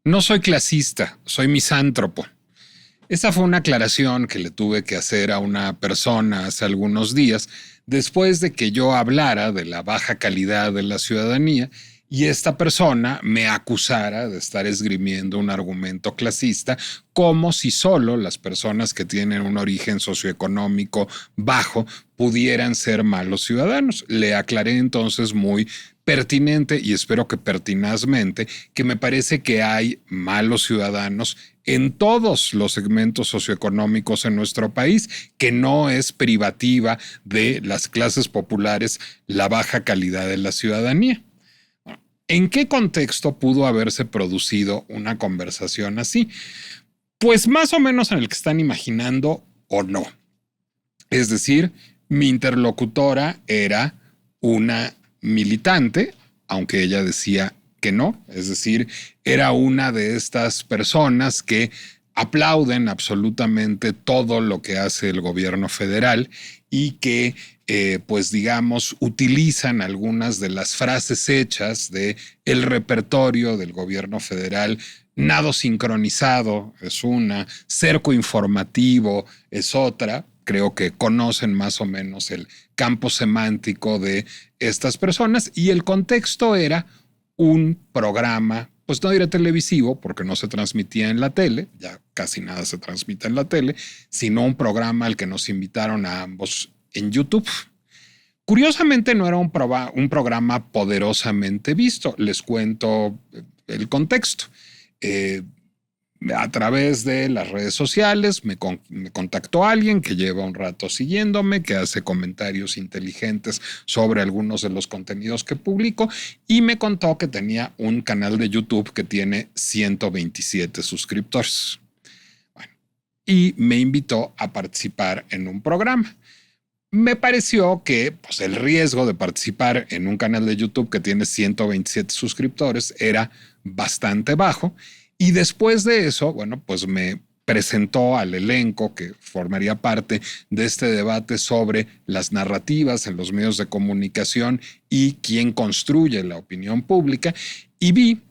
No soy clasista, soy misántropo. Esa fue una aclaración que le tuve que hacer a una persona hace algunos días, después de que yo hablara de la baja calidad de la ciudadanía y esta persona me acusara de estar esgrimiendo un argumento clasista, como si solo las personas que tienen un origen socioeconómico bajo pudieran ser malos ciudadanos. Le aclaré entonces muy pertinente y espero que pertinazmente que me parece que hay malos ciudadanos en todos los segmentos socioeconómicos en nuestro país, que no es privativa de las clases populares la baja calidad de la ciudadanía. ¿En qué contexto pudo haberse producido una conversación así? Pues más o menos en el que están imaginando o no. Es decir, mi interlocutora era una militante, aunque ella decía que no, es decir, era una de estas personas que aplauden absolutamente todo lo que hace el gobierno federal y que, pues digamos, utilizan algunas de las frases hechas de el repertorio del gobierno federal. Nado sincronizado es una, cerco informativo es otra. Creo que conocen más o menos el campo semántico de estas personas y el contexto era un programa, pues no diré televisivo porque no se transmitía en la tele, ya casi nada se transmite en la tele, sino un programa al que nos invitaron a ambos en YouTube. Curiosamente no era un programa poderosamente visto, les cuento el contexto. Eh, a través de las redes sociales me contactó alguien que lleva un rato siguiéndome, que hace comentarios inteligentes sobre algunos de los contenidos que publico y me contó que tenía un canal de YouTube que tiene 127 suscriptores. Bueno, y me invitó a participar en un programa. Me pareció que pues, el riesgo de participar en un canal de YouTube que tiene 127 suscriptores era bastante bajo. Y después de eso, bueno, pues me presentó al elenco que formaría parte de este debate sobre las narrativas en los medios de comunicación y quién construye la opinión pública. Y vi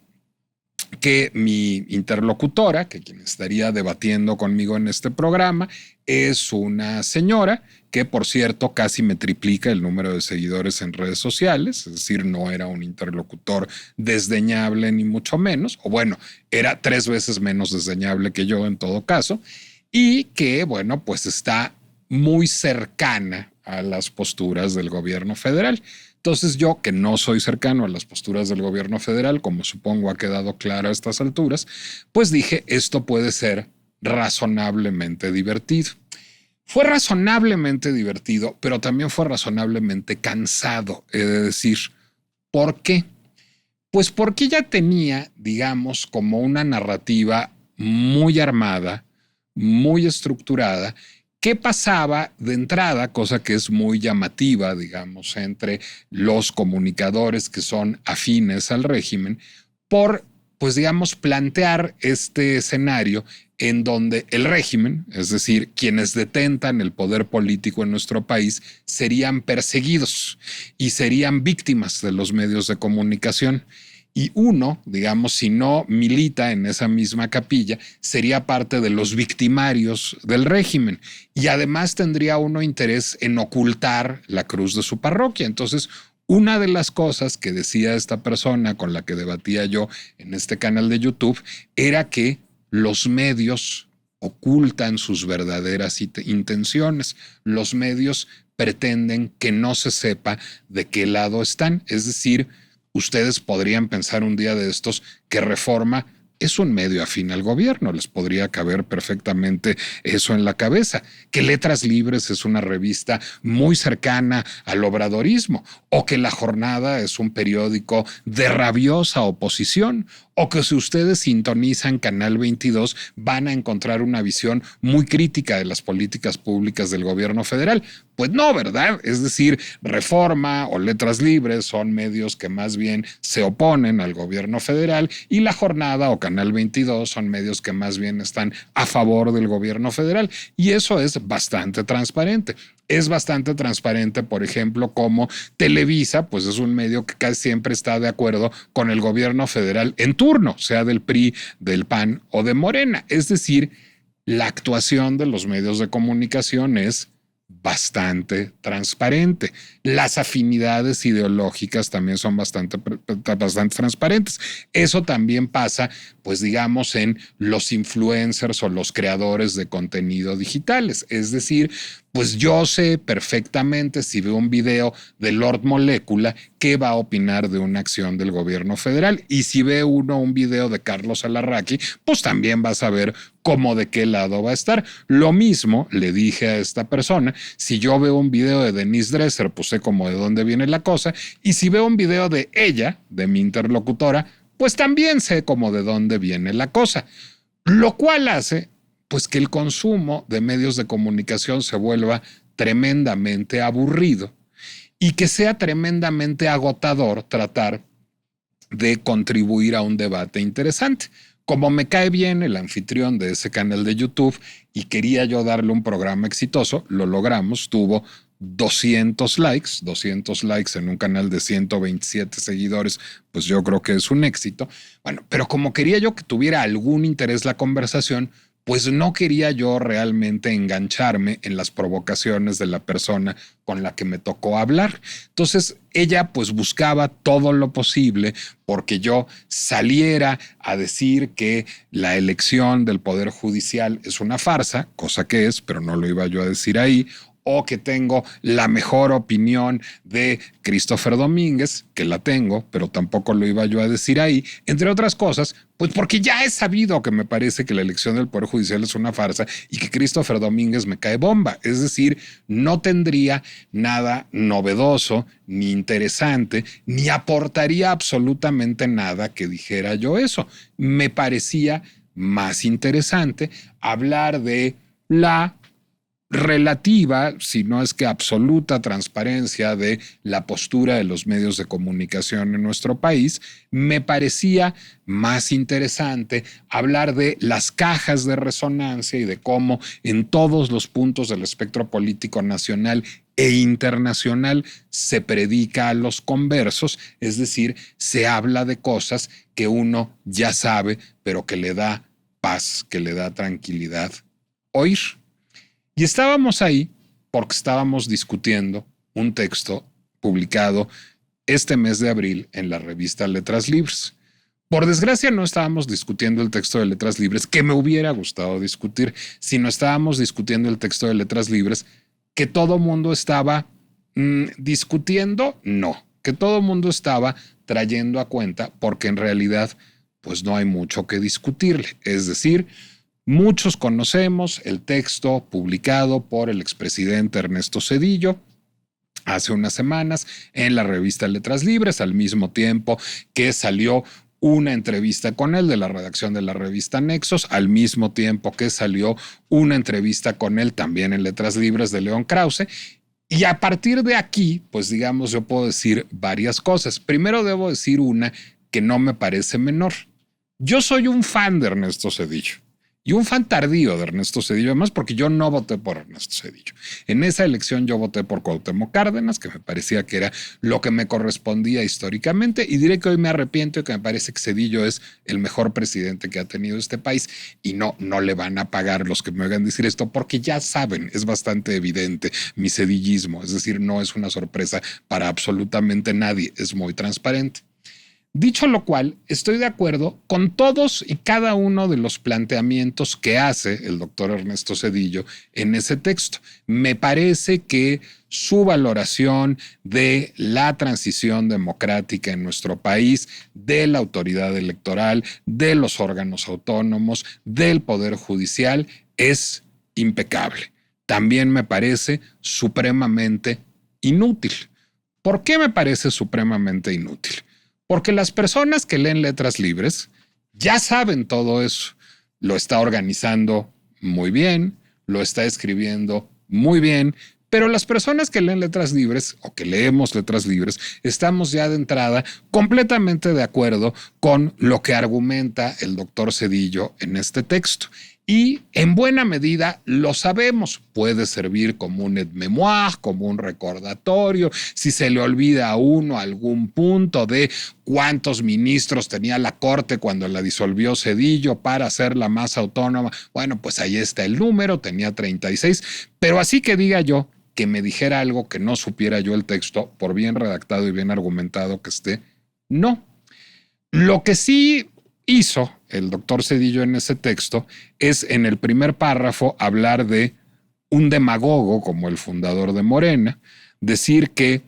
que mi interlocutora, que quien estaría debatiendo conmigo en este programa, es una señora que, por cierto, casi me triplica el número de seguidores en redes sociales, es decir, no era un interlocutor desdeñable ni mucho menos, o bueno, era 3 veces menos desdeñable que yo en todo caso, y que, bueno, pues está muy cercana a las posturas del gobierno federal. Entonces yo, que no soy cercano a las posturas del gobierno federal, como supongo ha quedado claro a estas alturas, pues dije, esto puede ser razonablemente divertido. Fue razonablemente divertido, pero también fue razonablemente cansado, he de decir. ¿Por qué? Pues porque ya tenía, digamos, como una narrativa muy armada, muy estructurada, que pasaba de entrada, cosa que es muy llamativa, digamos, entre los comunicadores que son afines al régimen, por, pues digamos, plantear este escenario en donde el régimen, es decir, quienes detentan el poder político en nuestro país, serían perseguidos y serían víctimas de los medios de comunicación. Y uno, digamos, si no milita en esa misma capilla, sería parte de los victimarios del régimen. Y además tendría uno interés en ocultar la cruz de su parroquia. Entonces, una de las cosas que decía esta persona con la que debatía yo en este canal de YouTube era que los medios ocultan sus verdaderas intenciones. Los medios pretenden que no se sepa de qué lado están. Es decir, ustedes podrían pensar un día de estos que Reforma es un medio afín al gobierno, les podría caber perfectamente eso en la cabeza, que Letras Libres es una revista muy cercana al obradorismo, o que La Jornada es un periódico de rabiosa oposición, o que si ustedes sintonizan Canal 22 van a encontrar una visión muy crítica de las políticas públicas del gobierno federal. Pues no, ¿verdad? Es decir, Reforma o Letras Libres son medios que más bien se oponen al gobierno federal y La Jornada o Canal 22 son medios que más bien están a favor del gobierno federal. Y eso es bastante transparente. Es bastante transparente, por ejemplo, como Televisa, pues es un medio que casi siempre está de acuerdo con el gobierno federal en turno, sea del PRI, del PAN o de Morena. Es decir, la actuación de los medios de comunicación es bastante transparente. Las afinidades ideológicas también son bastante transparentes. Eso también pasa, pues digamos, en los influencers o los creadores de contenido digitales. Es decir, pues yo sé perfectamente si veo un video de Lord Molécula qué va a opinar de una acción del gobierno federal. Y si ve uno un video de Carlos Alarraqui, pues también va a saber cómo de qué lado va a estar. Lo mismo le dije a esta persona, si yo veo un video de Denise Dresser, pues sé cómo de dónde viene la cosa. Y si veo un video de ella, de mi interlocutora, pues también sé cómo de dónde viene la cosa. Lo cual hace pues que el consumo de medios de comunicación se vuelva tremendamente aburrido y que sea tremendamente agotador tratar de contribuir a un debate interesante. Como me cae bien el anfitrión de ese canal de YouTube y quería yo darle un programa exitoso, lo logramos, tuvo 200 likes en un canal de 127 seguidores, pues yo creo que es un éxito. Bueno, pero como quería yo que tuviera algún interés la conversación, pues no quería yo realmente engancharme en las provocaciones de la persona con la que me tocó hablar. Entonces ella pues buscaba todo lo posible porque yo saliera a decir que la elección del Poder Judicial es una farsa, cosa que es, pero no lo iba yo a decir ahí, o que tengo la mejor opinión de Christopher Domínguez, que la tengo, pero tampoco lo iba yo a decir ahí, entre otras cosas, pues porque ya he sabido que me parece que la elección del Poder Judicial es una farsa y que Christopher Domínguez me cae bomba. Es decir, no tendría nada novedoso, ni interesante, ni aportaría absolutamente nada que dijera yo eso. Me parecía más interesante hablar de la relativa, si no es que absoluta transparencia de la postura de los medios de comunicación en nuestro país. Me parecía más interesante hablar de las cajas de resonancia y de cómo en todos los puntos del espectro político nacional e internacional se predica a los conversos, es decir, se habla de cosas que uno ya sabe, pero que le da paz, que le da tranquilidad oír. Y estábamos ahí porque estábamos discutiendo un texto publicado este mes de abril en la revista Letras Libres. Por desgracia no estábamos discutiendo el texto de Letras Libres que me hubiera gustado discutir, sino estábamos discutiendo el texto de Letras Libres que todo mundo estaba discutiendo, no, que todo mundo estaba trayendo a cuenta porque en realidad pues no hay mucho que discutirle. Es decir, muchos conocemos el texto publicado por el expresidente Ernesto Zedillo hace unas semanas en la revista Letras Libres, al mismo tiempo que salió una entrevista con él de la redacción de la revista Nexos, al mismo tiempo que salió una entrevista con él también en Letras Libres de León Krause. Y a partir de aquí, pues digamos, yo puedo decir varias cosas. Primero debo decir una que no me parece menor. Yo soy un fan de Ernesto Zedillo. Y un fan tardío de Ernesto Zedillo, además porque yo no voté por Ernesto Zedillo. En esa elección yo voté por Cuauhtémoc Cárdenas, que me parecía que era lo que me correspondía históricamente, y diré que hoy me arrepiento y que me parece que Zedillo es el mejor presidente que ha tenido este país, y no le van a pagar los que me oigan decir esto, porque ya saben, es bastante evidente mi zedillismo, es decir, no es una sorpresa para absolutamente nadie, es muy transparente. Dicho lo cual, estoy de acuerdo con todos y cada uno de los planteamientos que hace el doctor Ernesto Zedillo en ese texto. Me parece que su valoración de la transición democrática en nuestro país, de la autoridad electoral, de los órganos autónomos, del Poder Judicial, es impecable. También me parece supremamente inútil. ¿Por qué me parece supremamente inútil? Porque las personas que leen Letras Libres ya saben todo eso. Lo está organizando muy bien, lo está escribiendo muy bien, pero las personas que leen Letras Libres o que leemos Letras Libres estamos ya de entrada completamente de acuerdo con lo que argumenta el doctor Zedillo en este texto. Y en buena medida lo sabemos. Puede servir como un aide-mémoire, como un recordatorio. Si se le olvida a uno algún punto de cuántos ministros tenía la Corte cuando la disolvió Zedillo para hacerla más autónoma, bueno, pues ahí está el número, tenía 36. Pero así que diga yo que me dijera algo que no supiera yo el texto, por bien redactado y bien argumentado que esté, no. Lo que sí hizo el doctor Zedillo en ese texto es en el primer párrafo hablar de un demagogo como el fundador de Morena, decir que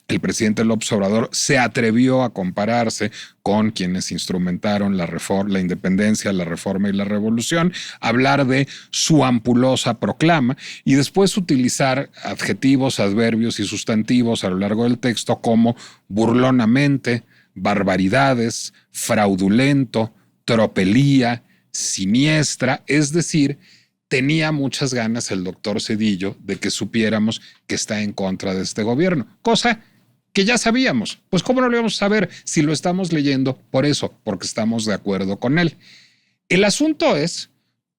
el presidente López Obrador se atrevió a compararse con quienes instrumentaron la independencia, la reforma y la revolución, hablar de su ampulosa proclama y después utilizar adjetivos, adverbios y sustantivos a lo largo del texto como burlonamente, barbaridades, fraudulento, tropelía, siniestra, es decir, tenía muchas ganas el doctor Zedillo de que supiéramos que está en contra de este gobierno, cosa que ya sabíamos. Pues ¿cómo no lo íbamos a saber si lo estamos leyendo? Por eso, porque estamos de acuerdo con él. El asunto es,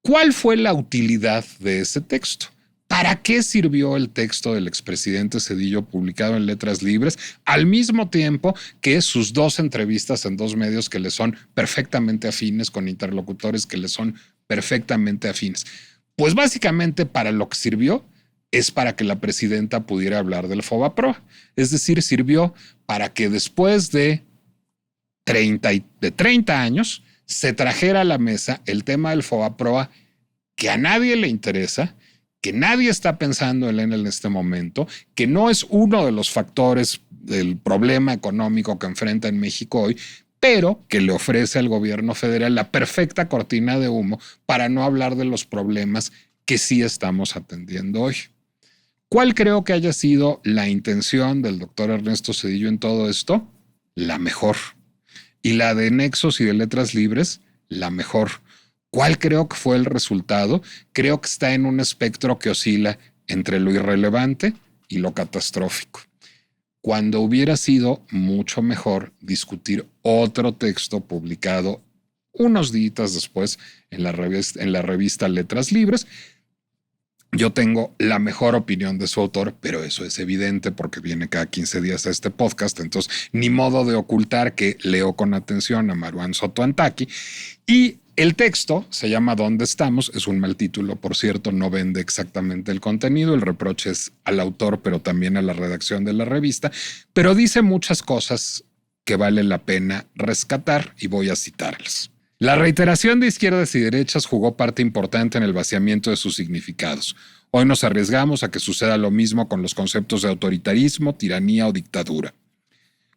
¿cuál fue la utilidad de ese texto? ¿Para qué sirvió el texto del expresidente Zedillo publicado en Letras Libres al mismo tiempo que sus 2 entrevistas en 2 medios que le son perfectamente afines, con interlocutores que le son perfectamente afines? Pues básicamente para lo que sirvió es para que la presidenta pudiera hablar del FOBAPROA. Es decir, sirvió para que después de 30 años se trajera a la mesa el tema del FOBAPROA que a nadie le interesa, que nadie está pensando en él en este momento, que no es uno de los factores del problema económico que enfrenta en México hoy, pero que le ofrece al gobierno federal la perfecta cortina de humo para no hablar de los problemas que sí estamos atendiendo hoy. ¿Cuál creo que haya sido la intención del doctor Ernesto Zedillo en todo esto? La mejor. Y la de Nexos y de Letras Libres, la mejor. ¿Cuál creo que fue el resultado? Creo que está en un espectro que oscila entre lo irrelevante y lo catastrófico. Cuando hubiera sido mucho mejor discutir otro texto publicado unos días después en la revista Letras Libres. Yo tengo la mejor opinión de su autor, pero eso es evidente porque viene cada 15 días a este podcast, entonces ni modo de ocultar que leo con atención a Maruán Soto Antaki. Y el texto se llama ¿Dónde estamos? Es un mal título, por cierto, no vende exactamente el contenido, el reproche es al autor, pero también a la redacción de la revista, pero dice muchas cosas que vale la pena rescatar y voy a citarlas. La reiteración de izquierdas y derechas jugó parte importante en el vaciamiento de sus significados. Hoy nos arriesgamos a que suceda lo mismo con los conceptos de autoritarismo, tiranía o dictadura.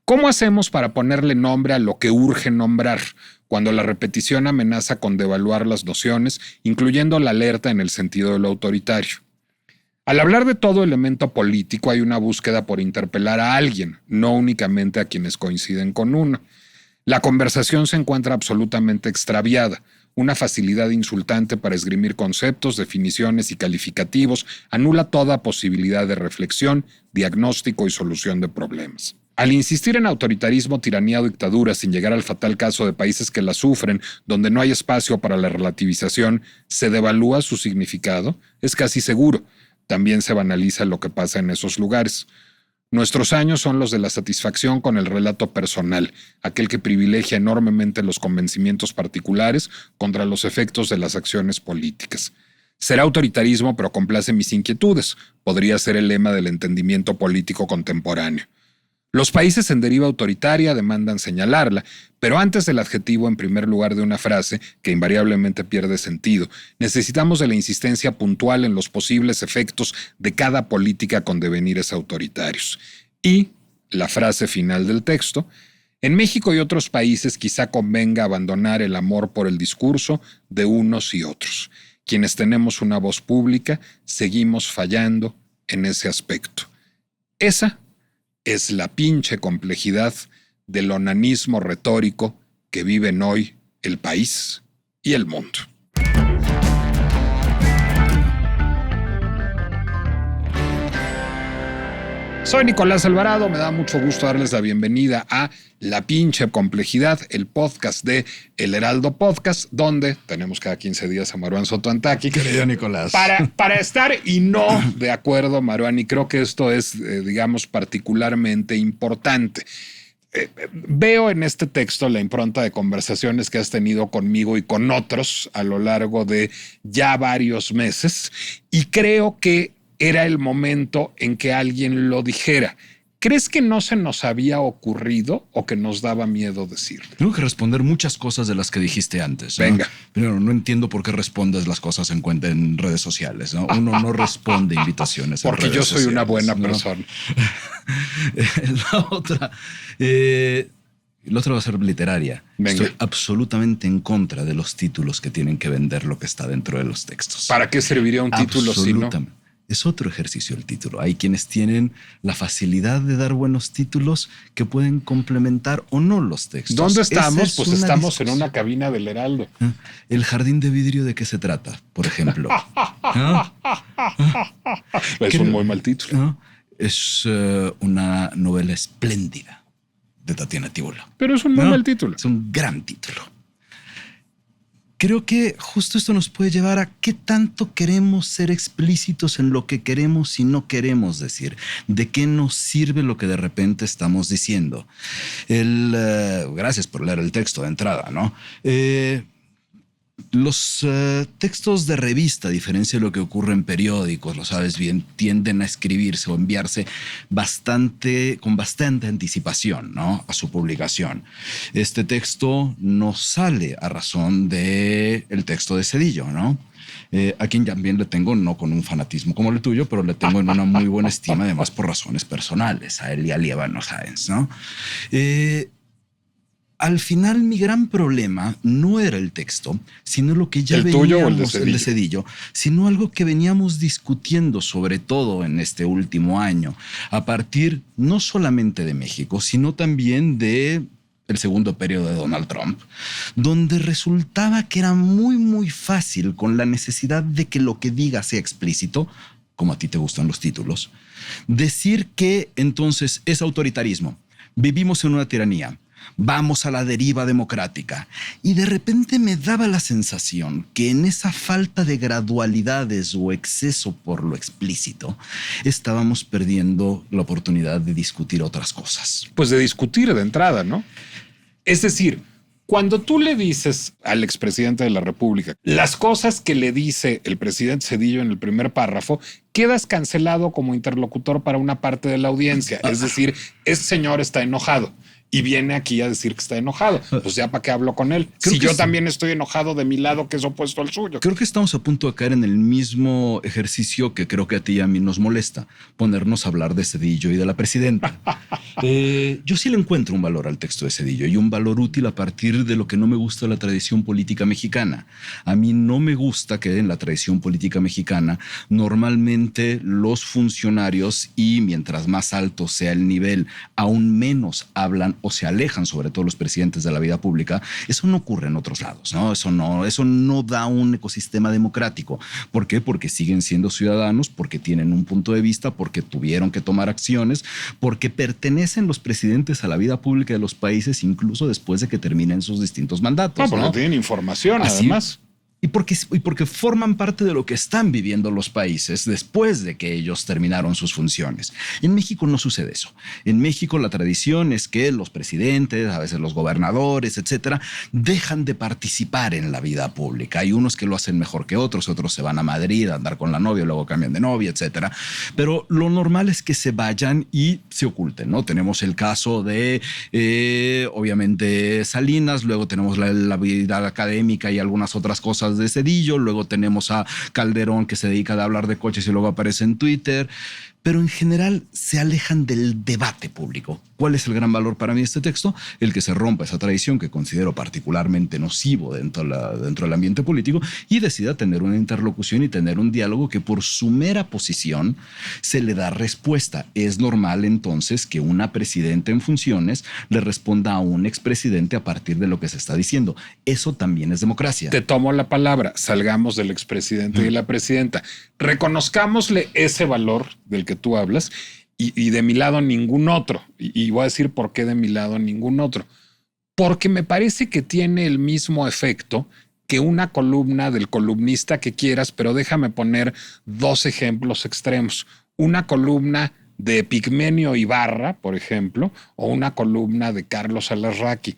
¿Cómo hacemos para ponerle nombre a lo que urge nombrar, cuando la repetición amenaza con devaluar las nociones, incluyendo la alerta en el sentido de lo autoritario? Al hablar de todo elemento político hay una búsqueda por interpelar a alguien, no únicamente a quienes coinciden con uno. La conversación se encuentra absolutamente extraviada. Una facilidad insultante para esgrimir conceptos, definiciones y calificativos anula toda posibilidad de reflexión, diagnóstico y solución de problemas. Al insistir en autoritarismo, tiranía o dictadura sin llegar al fatal caso de países que la sufren, donde no hay espacio para la relativización, se devalúa su significado, es casi seguro. También se banaliza lo que pasa en esos lugares. Nuestros años son los de la satisfacción con el relato personal, aquel que privilegia enormemente los convencimientos particulares contra los efectos de las acciones políticas. Será autoritarismo, pero complace mis inquietudes, podría ser el lema del entendimiento político contemporáneo. Los países en deriva autoritaria demandan señalarla, pero antes del adjetivo en primer lugar de una frase, que invariablemente pierde sentido, necesitamos de la insistencia puntual en los posibles efectos de cada política con devenires autoritarios. Y, la frase final del texto, en México y otros países quizá convenga abandonar el amor por el discurso de unos y otros. Quienes tenemos una voz pública, seguimos fallando en ese aspecto. Esa es la pinche complejidad del onanismo retórico que viven hoy el país y el mundo. Soy Nicolás Alvarado, me da mucho gusto darles la bienvenida a La Pinche Complejidad, el podcast de El Heraldo Podcast, donde tenemos cada 15 días a Maruán Soto Antaki. Querido Nicolás. Para estar y no de acuerdo, Maruán, y creo que esto es, digamos, particularmente importante. Veo en este texto la impronta de conversaciones que has tenido conmigo y con otros a lo largo de ya varios meses, y creo que era el momento en que alguien lo dijera. ¿Crees que no se nos había ocurrido o que nos daba miedo decirlo? Tengo que responder muchas cosas de las que dijiste antes, ¿no? Venga. Pero no entiendo por qué respondes las cosas en redes sociales, ¿no? Uno no responde invitaciones en Porque redes yo soy sociales, una buena ¿no? persona. La otra va a ser literaria. Venga. Estoy absolutamente en contra de los títulos que tienen que vender lo que está dentro de los textos. ¿Para qué serviría un título si no? Es otro ejercicio el título. Hay quienes tienen la facilidad de dar buenos títulos que pueden complementar o no los textos. ¿Dónde estamos? Es pues estamos en una cabina del Heraldo. ¿El jardín de vidrio de qué se trata, por ejemplo? Es un muy mal título. ¿No? Es una novela espléndida de Tatiana Tibola. Pero es un muy mal título. Es un gran título. Creo que justo esto nos puede llevar a qué tanto queremos ser explícitos en lo que queremos y no queremos decir. ¿De qué nos sirve lo que de repente estamos diciendo? Gracias por leer el texto de entrada, ¿no? Los textos de revista, a diferencia de lo que ocurre en periódicos, lo sabes bien, tienden a escribirse o enviarse con bastante anticipación, ¿no?, a su publicación. Este texto no sale a razón del texto de Zedillo, ¿no? A quien también le tengo, no con un fanatismo como el tuyo, pero le tengo en una muy buena estima, además por razones personales, a él y a Lievano Sáenz, ¿no? Al final, mi gran problema no era el texto, sino lo que ya veníamos, el de Zedillo, sino algo que veníamos discutiendo, sobre todo en este último año, a partir no solamente de México, sino también de el segundo periodo de Donald Trump, donde resultaba que era muy, muy fácil, con la necesidad de que lo que diga sea explícito, como a ti te gustan los títulos, decir que entonces es autoritarismo, vivimos en una tiranía, vamos a la deriva democrática. Y de repente me daba la sensación que en esa falta de gradualidades o exceso por lo explícito, estábamos perdiendo la oportunidad de discutir otras cosas. Pues de discutir de entrada, ¿no? Es decir, cuando tú le dices al expresidente de la República las cosas que le dice el presidente Zedillo en el primer párrafo, quedas cancelado como interlocutor para una parte de la audiencia. Es decir, ese señor está enojado y viene aquí a decir que está enojado. Pues ya para qué hablo con él. Si yo también estoy enojado de mi lado, que es opuesto al suyo. Creo que estamos a punto de caer en el mismo ejercicio que creo que a ti y a mí nos molesta, ponernos a hablar de Zedillo y de la presidenta. Yo sí le encuentro un valor al texto de Zedillo y un valor útil a partir de lo que no me gusta de la tradición política mexicana. A mí no me gusta que en la tradición política mexicana normalmente los funcionarios, y mientras más alto sea el nivel, aún menos hablan o se alejan, sobre todo los presidentes, de la vida pública. Eso no ocurre en otros lados, ¿no? Eso no da un ecosistema democrático. ¿Por qué? Porque siguen siendo ciudadanos, porque tienen un punto de vista, porque tuvieron que tomar acciones, porque pertenecen los presidentes a la vida pública de los países incluso después de que terminen sus distintos mandatos. No, porque tienen información, además. Y porque forman parte de lo que están viviendo los países después de que ellos terminaron sus funciones. En México no sucede eso. En México la tradición es que los presidentes, a veces los gobernadores, etcétera, dejan de participar en la vida pública. Hay unos que lo hacen mejor que otros se van a Madrid a andar con la novia, luego cambian de novia, etcétera. Pero lo normal es que se vayan y se oculten, ¿no? Tenemos el caso de, obviamente, Salinas, luego tenemos la vida académica y algunas otras cosas de Zedillo, luego tenemos a Calderón, que se dedica a hablar de coches y luego aparece en Twitter, pero en general se alejan del debate público. ¿Cuál es el gran valor para mí de este texto? El que se rompa esa tradición que considero particularmente nocivo dentro del ambiente político y decida tener una interlocución y tener un diálogo que por su mera posición se le da respuesta. Es normal entonces que una presidenta en funciones le responda a un expresidente a partir de lo que se está diciendo. Eso también es democracia. Te tomo la palabra, salgamos del expresidente y de la presidenta. Reconozcámosle ese valor del que tú hablas y de mi lado ningún otro. Y voy a decir por qué de mi lado ningún otro. Porque me parece que tiene el mismo efecto que una columna del columnista que quieras, pero déjame poner dos ejemplos extremos. Una columna de Epigmenio Ibarra, por ejemplo, o una columna de Carlos Alarraqui.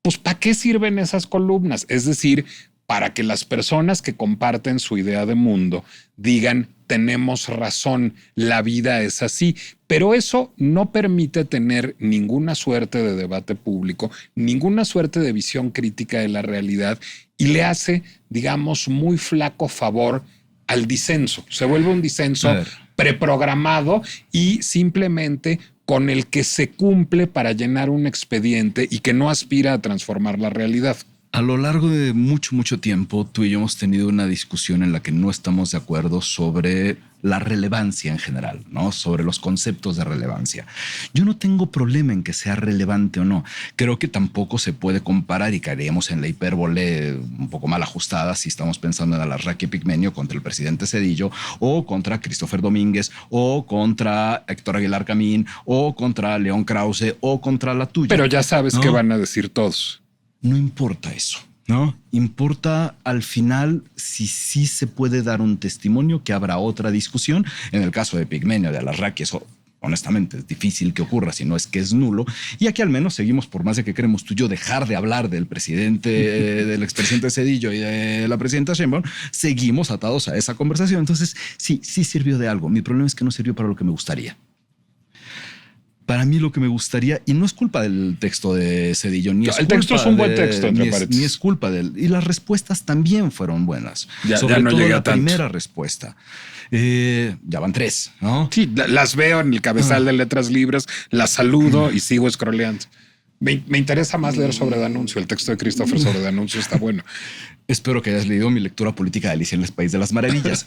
Pues, ¿para qué sirven esas columnas? Es decir, para que las personas que comparten su idea de mundo digan, tenemos razón, la vida es así. Pero eso no permite tener ninguna suerte de debate público, ninguna suerte de visión crítica de la realidad y le hace, digamos, muy flaco favor al disenso. Se vuelve un disenso preprogramado y simplemente con el que se cumple para llenar un expediente y que no aspira a transformar la realidad. A lo largo de mucho tiempo, tú y yo hemos tenido una discusión en la que no estamos de acuerdo sobre la relevancia en general, ¿no? Sobre los conceptos de relevancia. Yo no tengo problema en que sea relevante o no. Creo que tampoco se puede comparar y caeríamos en la hipérbole un poco mal ajustada si estamos pensando en Alarraqui y Epigmenio contra el presidente Zedillo o contra Christopher Domínguez o contra Héctor Aguilar Camín o contra León Krause o contra la tuya. Pero ya sabes, ¿no?, qué van a decir todos. No importa eso, ¿no? Importa al final si sí se puede dar un testimonio, que habrá otra discusión. En el caso de Epigmenio, de Alarraqui, eso honestamente es difícil que ocurra, si no es que es nulo. Y aquí al menos seguimos, por más de que queremos tú y yo dejar de hablar del presidente, del expresidente Zedillo y de la presidenta Sheinbaum, seguimos atados a esa conversación. Entonces, sí sirvió de algo. Mi problema es que no sirvió para lo que me gustaría. Para mí lo que me gustaría, y no es culpa del texto de Zedillo, ni es el texto es un buen texto, entre paréntesis. Ni es culpa de él. Y las respuestas también fueron buenas. Sobre ya no todo llegué la a tanto. primera respuesta. Ya van 3, ¿no? Sí, las veo en el cabezal de Letras Libres, las saludo y sigo scrolleando. Me interesa más leer sobre D'Annunzio. El texto de Christopher sobre D'Annunzio está bueno. Espero que hayas leído mi lectura política de Alicia en el País de las Maravillas.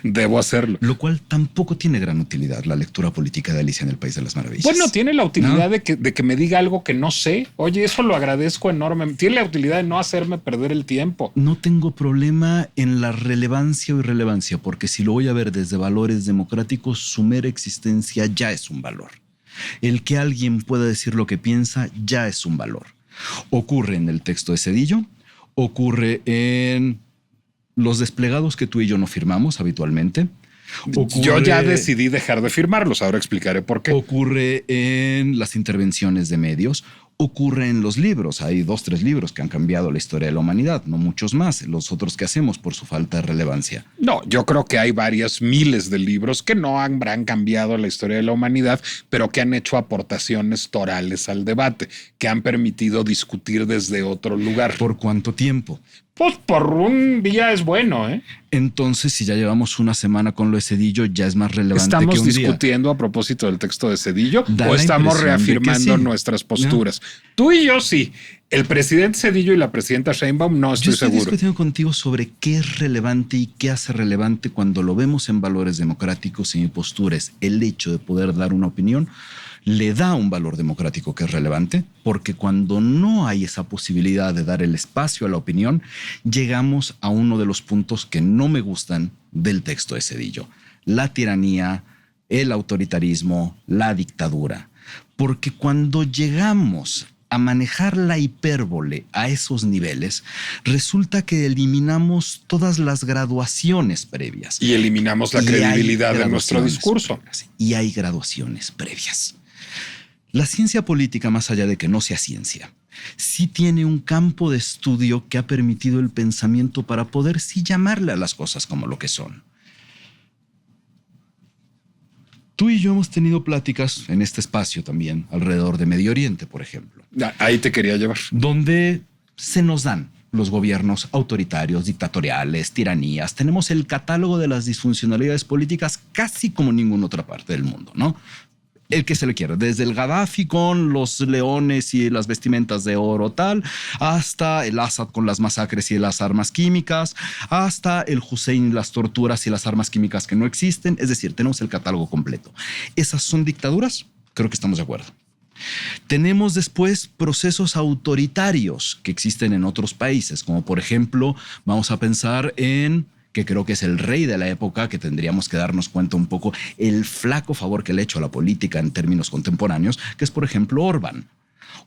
Debo hacerlo. Lo cual tampoco tiene gran utilidad, la lectura política de Alicia en el País de las Maravillas. Bueno, tiene la utilidad, ¿no?, de que me diga algo que no sé. Oye, eso lo agradezco enormemente. Tiene la utilidad de no hacerme perder el tiempo. No tengo problema en la relevancia o irrelevancia, porque si lo voy a ver desde valores democráticos, su mera existencia ya es un valor. El que alguien pueda decir lo que piensa ya es un valor. Ocurre en el texto de Zedillo, ocurre en los desplegados que tú y yo no firmamos habitualmente. Yo ya decidí dejar de firmarlos, ahora explicaré por qué. Ocurre en las intervenciones de medios, ocurre en los libros. Hay 2, 3 libros que han cambiado la historia de la humanidad, no muchos más. Los otros que hacemos por su falta de relevancia. No, yo creo que hay varias miles de libros que no habrán cambiado la historia de la humanidad, pero que han hecho aportaciones torales al debate, que han permitido discutir desde otro lugar. ¿Por cuánto tiempo? Pues por un día es bueno, ¿eh? Entonces, si ya llevamos una semana con lo de Zedillo, ya es más relevante que un día. ¿Estamos discutiendo a propósito del texto de Zedillo o estamos reafirmando nuestras posturas? No. Tú y yo sí. El presidente Zedillo y la presidenta Sheinbaum no estoy seguro. Yo estoy discutiendo contigo sobre qué es relevante y qué hace relevante cuando lo vemos en valores democráticos y mi postura es el hecho de poder dar una opinión. Le da un valor democrático que es relevante, porque cuando no hay esa posibilidad de dar el espacio a la opinión, llegamos a uno de los puntos que no me gustan del texto de Zedillo: la tiranía, el autoritarismo, la dictadura. Porque cuando llegamos a manejar la hipérbole a esos niveles, resulta que eliminamos todas las graduaciones previas. Y eliminamos la credibilidad de nuestro discurso. Y hay graduaciones previas. La ciencia política, más allá de que no sea ciencia, sí tiene un campo de estudio que ha permitido el pensamiento para poder sí llamarle a las cosas como lo que son. Tú y yo hemos tenido pláticas en este espacio también alrededor de Medio Oriente, por ejemplo. Ahí te quería llevar. Donde se nos dan los gobiernos autoritarios, dictatoriales, tiranías. Tenemos el catálogo de las disfuncionalidades políticas casi como ninguna otra parte del mundo, ¿no? El que se le quiera, desde el Gaddafi con los leones y las vestimentas de oro tal, hasta el Assad con las masacres y las armas químicas, hasta el Hussein y las torturas y las armas químicas que no existen. Es decir, tenemos el catálogo completo. ¿Esas son dictaduras? Creo que estamos de acuerdo. Tenemos después procesos autoritarios que existen en otros países, como por ejemplo, vamos a pensar en que creo que es el rey de la época, que tendríamos que darnos cuenta un poco el flaco favor que le ha hecho a la política en términos contemporáneos, que es, por ejemplo, Orbán.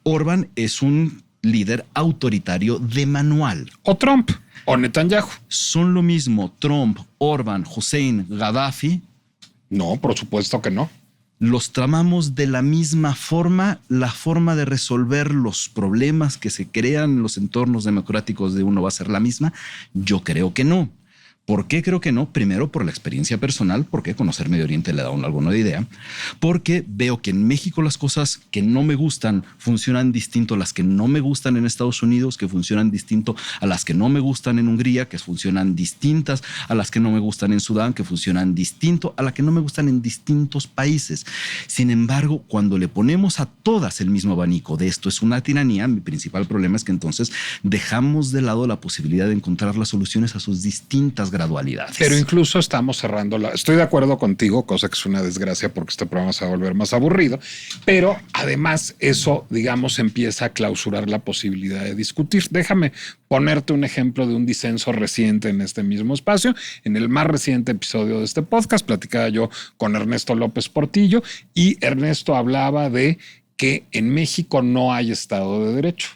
Orbán es un líder autoritario de manual. O Trump, o Netanyahu. ¿Son lo mismo Trump, Orbán, Hussein, Gaddafi? No, por supuesto que no. ¿Los tramamos de la misma forma? ¿La forma de resolver los problemas que se crean en los entornos democráticos de uno va a ser la misma? Yo creo que no. ¿Por qué creo que no? Primero, por la experiencia personal, porque conocer Medio Oriente le da alguna idea, porque veo que en México las cosas que no me gustan funcionan distinto a las que no me gustan en Estados Unidos, que funcionan distinto a las que no me gustan en Hungría, que funcionan distintas a las que no me gustan en Sudán, que funcionan distinto a las que no me gustan en distintos países. Sin embargo, cuando le ponemos a todas el mismo abanico de esto es una tiranía, mi principal problema es que entonces dejamos de lado la posibilidad de encontrar las soluciones a sus distintas gradualidades. Pero incluso estamos cerrando Estoy de acuerdo contigo, cosa que es una desgracia porque este programa se va a volver más aburrido, pero además eso, digamos, empieza a clausurar la posibilidad de discutir. Déjame ponerte un ejemplo de un disenso reciente en este mismo espacio. En el más reciente episodio de este podcast platicaba yo con Ernesto López Portillo y Ernesto hablaba de que en México no hay Estado de Derecho.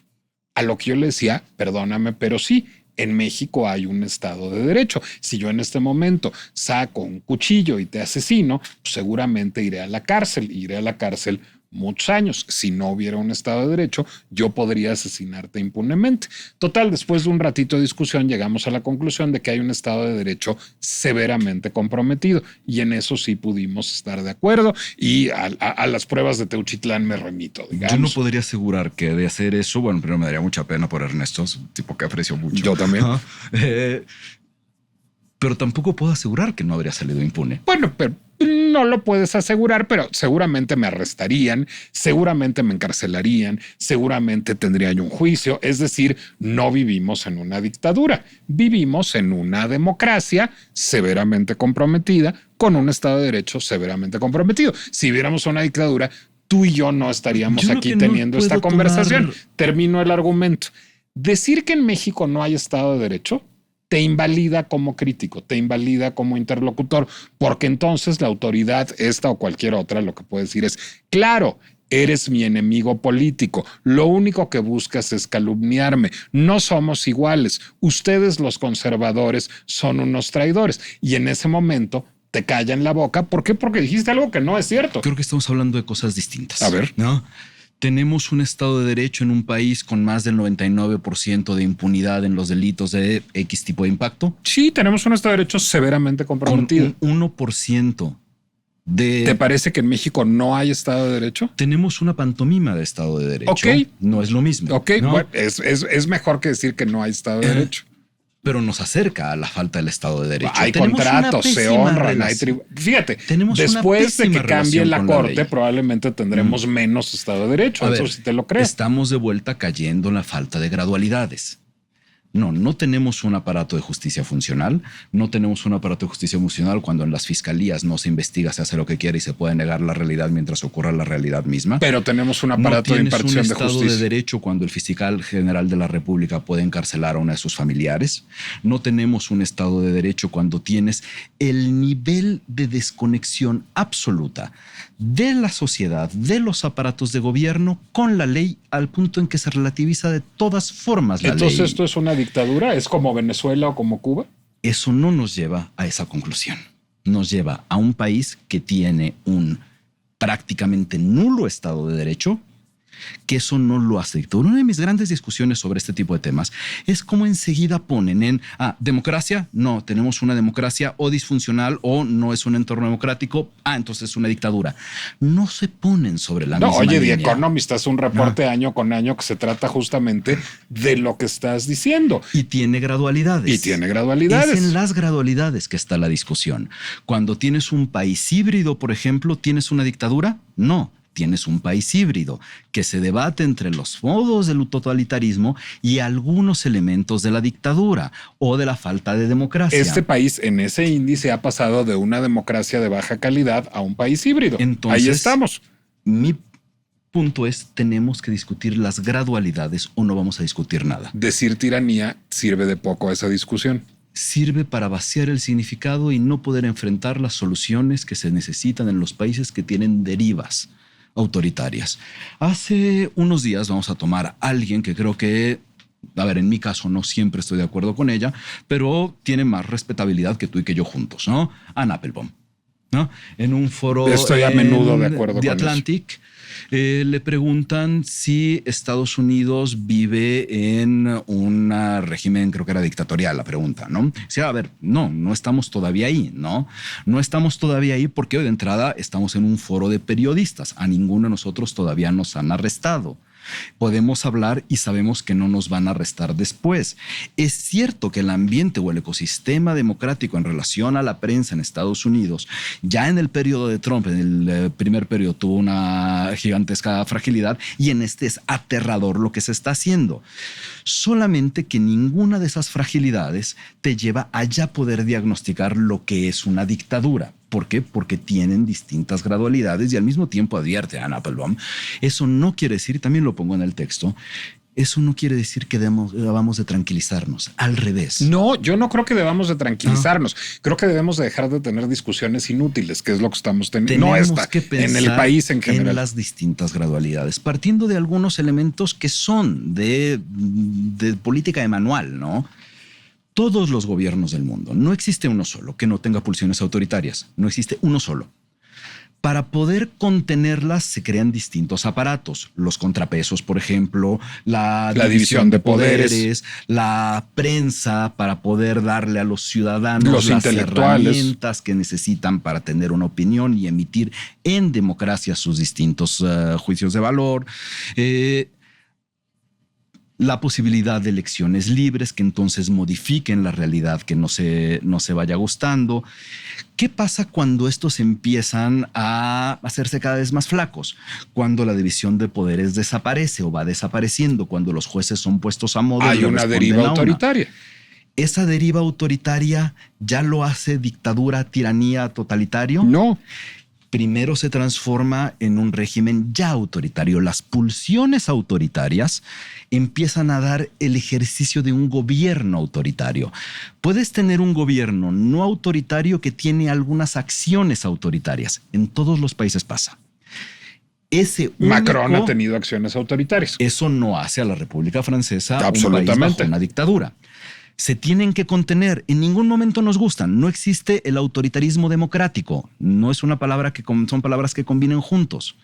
A lo que yo le decía, perdóname, pero sí, en México hay un Estado de Derecho. Si yo en este momento saco un cuchillo y te asesino, pues seguramente iré a la cárcel muchos años. Si no hubiera un Estado de Derecho, yo podría asesinarte impunemente. Total, después de un ratito de discusión, llegamos a la conclusión de que hay un Estado de Derecho severamente comprometido. Y en eso sí pudimos estar de acuerdo. Y a las pruebas de Teuchitlán me remito, digamos. Yo no podría asegurar que de hacer eso, bueno, primero me daría mucha pena por Ernesto, es un tipo que aprecio mucho. Yo también. Pero tampoco puedo asegurar que no habría salido impune. Bueno, pero no lo puedes asegurar, pero seguramente me arrestarían, seguramente me encarcelarían, seguramente tendría yo un juicio. Es decir, no vivimos en una dictadura, vivimos en una democracia severamente comprometida con un Estado de Derecho severamente comprometido. Si viviéramos una dictadura, tú y yo no estaríamos aquí teniendo esta conversación. Termino el argumento. Decir que en México no hay Estado de Derecho te invalida como crítico, te invalida como interlocutor, porque entonces la autoridad, esta o cualquier otra, lo que puede decir es, claro, eres mi enemigo político, lo único que buscas es calumniarme, no somos iguales, ustedes los conservadores son unos traidores. Y en ese momento te callan la boca. ¿Por qué? Porque dijiste algo que no es cierto. Creo que estamos hablando de cosas distintas. A ver. ¿No? Tenemos un Estado de Derecho en un país con más del 99% de impunidad en los delitos de X tipo de impacto. Sí, tenemos un Estado de Derecho severamente comprometido. Con un 1% de... ¿Te parece que en México no hay Estado de Derecho? Tenemos una pantomima de Estado de Derecho. Ok. No es lo mismo. Ok, ¿no? Bueno, es mejor que decir que no hay Estado de Derecho. Pero nos acerca a la falta del Estado de Derecho. Hay contratos, se honran. Fíjate, después de que cambie la Corte, probablemente tendremos menos Estado de Derecho. Eso sí te lo creo. Estamos de vuelta cayendo en la falta de gradualidades. No tenemos un aparato de justicia funcional, no tenemos un aparato de justicia funcional cuando en las fiscalías no se investiga, se hace lo que quiere y se puede negar la realidad mientras ocurra la realidad misma. Pero tenemos un aparato de impartición de justicia. No tienes un Estado de Derecho cuando el fiscal general de la República puede encarcelar a uno de sus familiares. No tenemos un Estado de Derecho cuando tienes el nivel de desconexión absoluta de la sociedad, de los aparatos de gobierno con la ley al punto en que se relativiza de todas formas la ley. Entonces esto es una dictadura, ¿es como Venezuela o como Cuba? Eso no nos lleva a esa conclusión. Nos lleva a un país que tiene un prácticamente nulo Estado de Derecho, que eso no lo hace dictadura. Una de mis grandes discusiones sobre este tipo de temas es cómo enseguida ponen en democracia. No, tenemos una democracia o disfuncional o no es un entorno democrático. Entonces es una dictadura. No se ponen sobre la misma línea. The Economist hace un reporte año con año que se trata justamente de lo que estás diciendo. Y tiene gradualidades. Es en las gradualidades que está la discusión. Cuando tienes un país híbrido, por ejemplo, ¿tienes una dictadura? No. Tienes un país híbrido que se debate entre los modos del totalitarismo y algunos elementos de la dictadura o de la falta de democracia. Este país en ese índice ha pasado de una democracia de baja calidad a un país híbrido. Entonces, ahí estamos. Mi punto es, tenemos que discutir las gradualidades o no vamos a discutir nada. Decir tiranía sirve de poco a esa discusión. sirve para vaciar el significado y no poder enfrentar las soluciones que se necesitan en los países que tienen derivas autoritarias. Hace unos días vamos a tomar a alguien que creo que, a ver, en mi caso no siempre estoy de acuerdo con ella, pero tiene más respetabilidad que tú y que yo juntos, ¿no? Anne Applebaum, ¿no? En un foro estoy a menudo de acuerdo The con Atlantic, le preguntan si Estados Unidos vive en un régimen, creo que era dictatorial la pregunta, ¿no? Sí, a ver, no estamos todavía ahí, ¿no? No estamos todavía ahí porque de entrada estamos en un foro de periodistas. A ninguno de nosotros todavía nos han arrestado. Podemos hablar y sabemos que no nos van a arrestar después. Es cierto que el ambiente o el ecosistema democrático en relación a la prensa en Estados Unidos, ya en el periodo de Trump, en el primer periodo, tuvo una gigantesca fragilidad y en este es aterrador lo que se está haciendo. Solamente que ninguna de esas fragilidades te lleva a ya poder diagnosticar lo que es una dictadura. ¿Por qué? Porque tienen distintas gradualidades y al mismo tiempo advierte Anne Applebaum. Eso no quiere decir, también lo pongo en el texto, eso no quiere decir que debamos de tranquilizarnos. Al revés. No, yo no creo que debamos de tranquilizarnos. Creo que debemos de dejar de tener discusiones inútiles, que es lo que estamos teniendo. No esta, que en el país en general. En las distintas gradualidades, partiendo de algunos elementos que son de política de manual, ¿no? Todos los gobiernos del mundo, no existe uno solo que no tenga pulsiones autoritarias, no existe uno solo. Para poder contenerlas se crean distintos aparatos, los contrapesos, por ejemplo, la división de poderes, la prensa para poder darle a los ciudadanos los las herramientas que necesitan para tener una opinión y emitir en democracia sus distintos juicios de valor. La posibilidad de elecciones libres que entonces modifiquen la realidad que no se vaya gustando. ¿Qué pasa cuando estos empiezan a hacerse cada vez más flacos? Cuando la división de poderes desaparece o va desapareciendo, cuando los jueces son puestos a modo. Hay una deriva autoritaria. ¿Esa deriva autoritaria ya lo hace dictadura, tiranía, totalitario? No. Primero se transforma en un régimen ya autoritario. Las pulsiones autoritarias empiezan a dar el ejercicio de un gobierno autoritario. Puedes tener un gobierno no autoritario que tiene algunas acciones autoritarias. En todos los países pasa. Macron ha tenido acciones autoritarias. Eso no hace a la República Francesa un país bajo una dictadura. Se tienen que contener. En ningún momento nos gustan. No existe el autoritarismo democrático. No es una palabra son palabras que convienen juntos.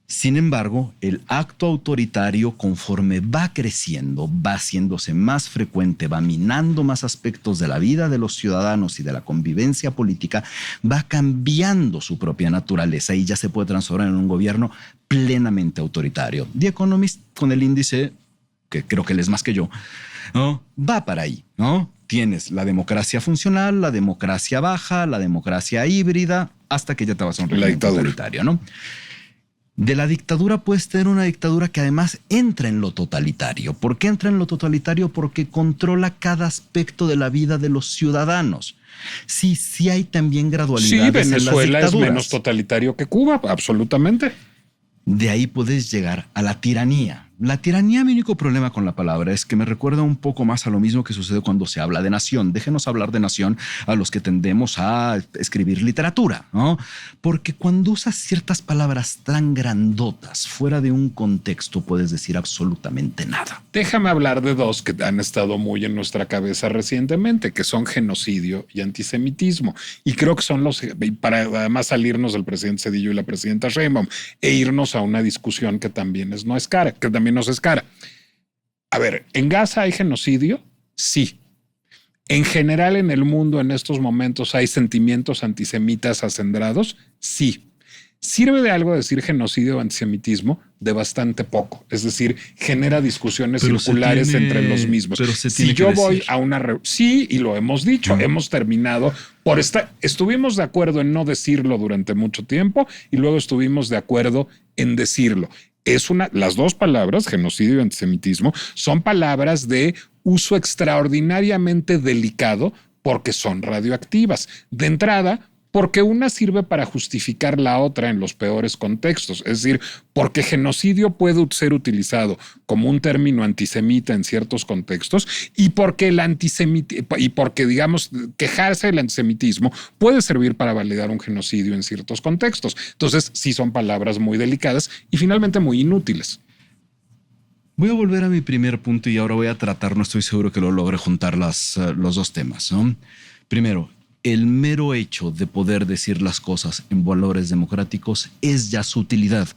Sin embargo, el acto autoritario, conforme va creciendo, va haciéndose más frecuente, va minando más aspectos de la vida de los ciudadanos y de la convivencia política, va cambiando su propia naturaleza y ya se puede transformar en un gobierno plenamente autoritario. The Economist, con el índice, que creo que él es más que yo, ¿no? Va para ahí, ¿no? Tienes la democracia funcional, la democracia baja, la democracia híbrida, hasta que ya te vas a un régimen totalitario, ¿no? De la dictadura puedes tener una dictadura que además entra en lo totalitario. ¿Por qué entra en lo totalitario? Porque controla cada aspecto de la vida de los ciudadanos. Sí hay también gradualidades. Sí, Venezuela es menos totalitario que Cuba, absolutamente. De ahí puedes llegar a la tiranía. La tiranía, mi único problema con la palabra es que me recuerda un poco más a lo mismo que sucede cuando se habla de nación. Déjenos hablar de nación a los que tendemos a escribir literatura, ¿no? Porque cuando usas ciertas palabras tan grandotas fuera de un contexto puedes decir absolutamente nada. Déjame hablar de dos que han estado muy en nuestra cabeza recientemente, que son genocidio y antisemitismo. Y creo que son los, para además salirnos del presidente Zedillo y la presidenta Sheinbaum e irnos a una discusión que también no es cara, que también nos es cara. A ver, ¿en Gaza hay genocidio? Sí. ¿En general en el mundo en estos momentos hay sentimientos antisemitas acendrados? Sí. ¿Sirve de algo decir genocidio o antisemitismo? De bastante poco. Es decir, genera discusiones circulares entre los mismos. Si yo voy a una... Sí, y lo hemos dicho, hemos terminado por estuvimos de acuerdo en no decirlo durante mucho tiempo y luego estuvimos de acuerdo en decirlo. Las dos palabras, genocidio y antisemitismo, son palabras de uso extraordinariamente delicado porque son radioactivas. De entrada, porque una sirve para justificar la otra en los peores contextos. Es decir, porque genocidio puede ser utilizado como un término antisemita en ciertos contextos y porque digamos, quejarse del antisemitismo puede servir para validar un genocidio en ciertos contextos. Entonces, sí son palabras muy delicadas y finalmente muy inútiles. Voy a volver a mi primer punto y ahora voy a tratar, no estoy seguro que lo logre juntar los dos temas, ¿no? Primero, el mero hecho de poder decir las cosas en valores democráticos es ya su utilidad.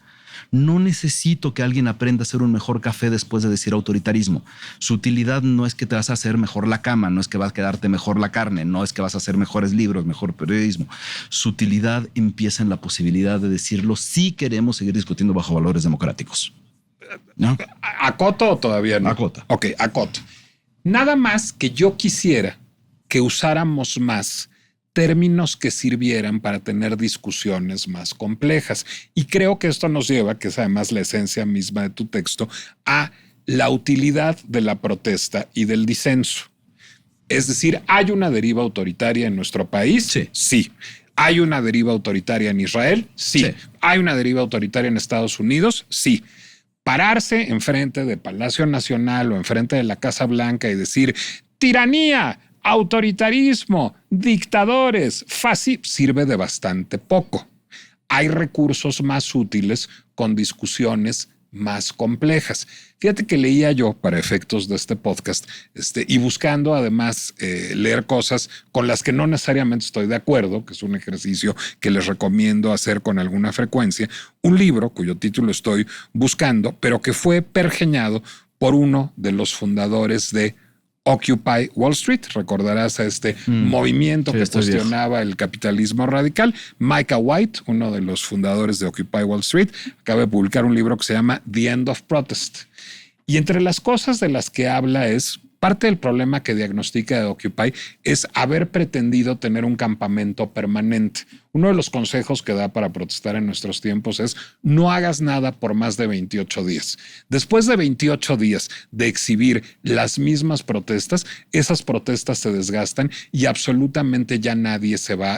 No necesito que alguien aprenda a hacer un mejor café después de decir autoritarismo. Su utilidad no es que te vas a hacer mejor la cama, no es que va a quedarte mejor la carne, no es que vas a hacer mejores libros, mejor periodismo. Su utilidad empieza en la posibilidad de decirlo si queremos seguir discutiendo bajo valores democráticos. ¿No? ¿Acoto o todavía no? Acota. Ok, acoto. Nada más que yo quisiera que usáramos más términos que sirvieran para tener discusiones más complejas. Y creo que esto nos lleva, que es además la esencia misma de tu texto, a la utilidad de la protesta y del disenso. Es decir, ¿hay una deriva autoritaria en nuestro país? Sí. Sí. ¿Hay una deriva autoritaria en Israel? Sí. Sí. ¿Hay una deriva autoritaria en Estados Unidos? Sí. Pararse enfrente de Palacio Nacional o enfrente de la Casa Blanca y decir tiranía, autoritarismo, dictadores, sirve de bastante poco. Hay recursos más útiles con discusiones más complejas. Fíjate que leía yo para efectos de este podcast y buscando además leer cosas con las que no necesariamente estoy de acuerdo, que es un ejercicio que les recomiendo hacer con alguna frecuencia, un libro cuyo título estoy buscando, pero que fue pergeñado por uno de los fundadores de Occupy Wall Street. Recordarás a este movimiento que cuestionaba el capitalismo radical. Micah White, uno de los fundadores de Occupy Wall Street, acaba de publicar un libro que se llama The End of Protest. Y entre las cosas de las que habla es parte del problema que diagnostica de Occupy es haber pretendido tener un campamento permanente. Uno de los consejos que da para protestar en nuestros tiempos es no hagas nada por más de 28 días. Después de 28 días de exhibir las mismas protestas, esas protestas se desgastan y absolutamente ya nadie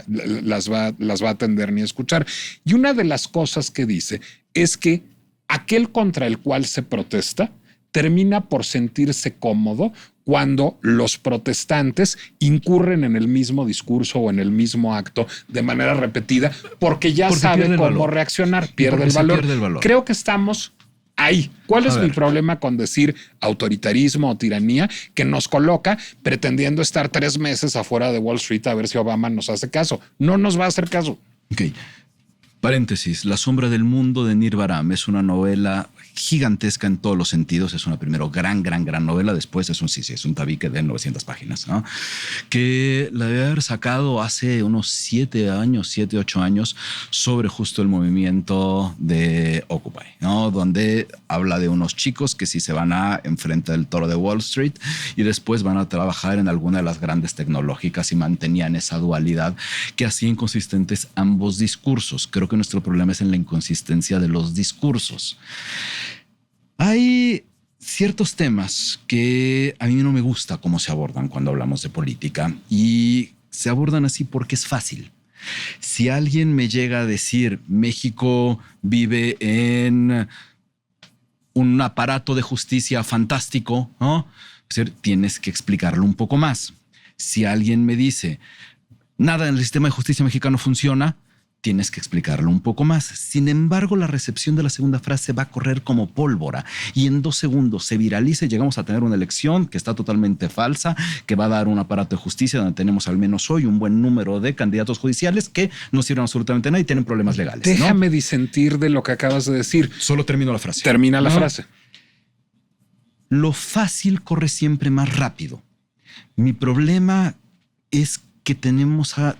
las va a atender ni a escuchar. Y una de las cosas que dice es que aquel contra el cual se protesta termina por sentirse cómodo cuando los protestantes incurren en el mismo discurso o en el mismo acto de manera repetida porque sabe cómo reaccionar, pierde el valor. Creo que estamos ahí. ¿Cuál es mi problema con decir autoritarismo o tiranía que nos coloca pretendiendo estar 3 meses afuera de Wall Street a ver si Obama nos hace caso? No nos va a hacer caso. Ok. Paréntesis, La sombra del mundo de Nir Baram es una novela gigantesca en todos los sentidos. Es una primero gran novela. Después es un tabique de 900 páginas, ¿no? Que la debe haber sacado hace unos 7, 8 años sobre justo el movimiento de Occupy, ¿no? Donde habla de unos chicos que sí se van a enfrentar del toro de Wall Street y después van a trabajar en alguna de las grandes tecnológicas y mantenían esa dualidad que hacía inconsistentes ambos discursos. Creo que nuestro problema es en la inconsistencia de los discursos. Hay ciertos temas que a mí no me gusta cómo se abordan cuando hablamos de política y se abordan así porque es fácil. Si alguien me llega a decir México vive en un aparato de justicia fantástico, ¿no? Es decir, tienes que explicarlo un poco más. Si alguien me dice nada en el sistema de justicia mexicano funciona, tienes que explicarlo un poco más. Sin embargo, la recepción de la segunda frase va a correr como pólvora y en 2 segundos se viraliza y llegamos a tener una elección que está totalmente falsa, que va a dar un aparato de justicia donde tenemos al menos hoy un buen número de candidatos judiciales que no sirven absolutamente nada y tienen problemas legales. Déjame disentir de lo que acabas de decir. Solo termino la frase. Termina la frase. Lo fácil corre siempre más rápido. Mi problema es que tendemos a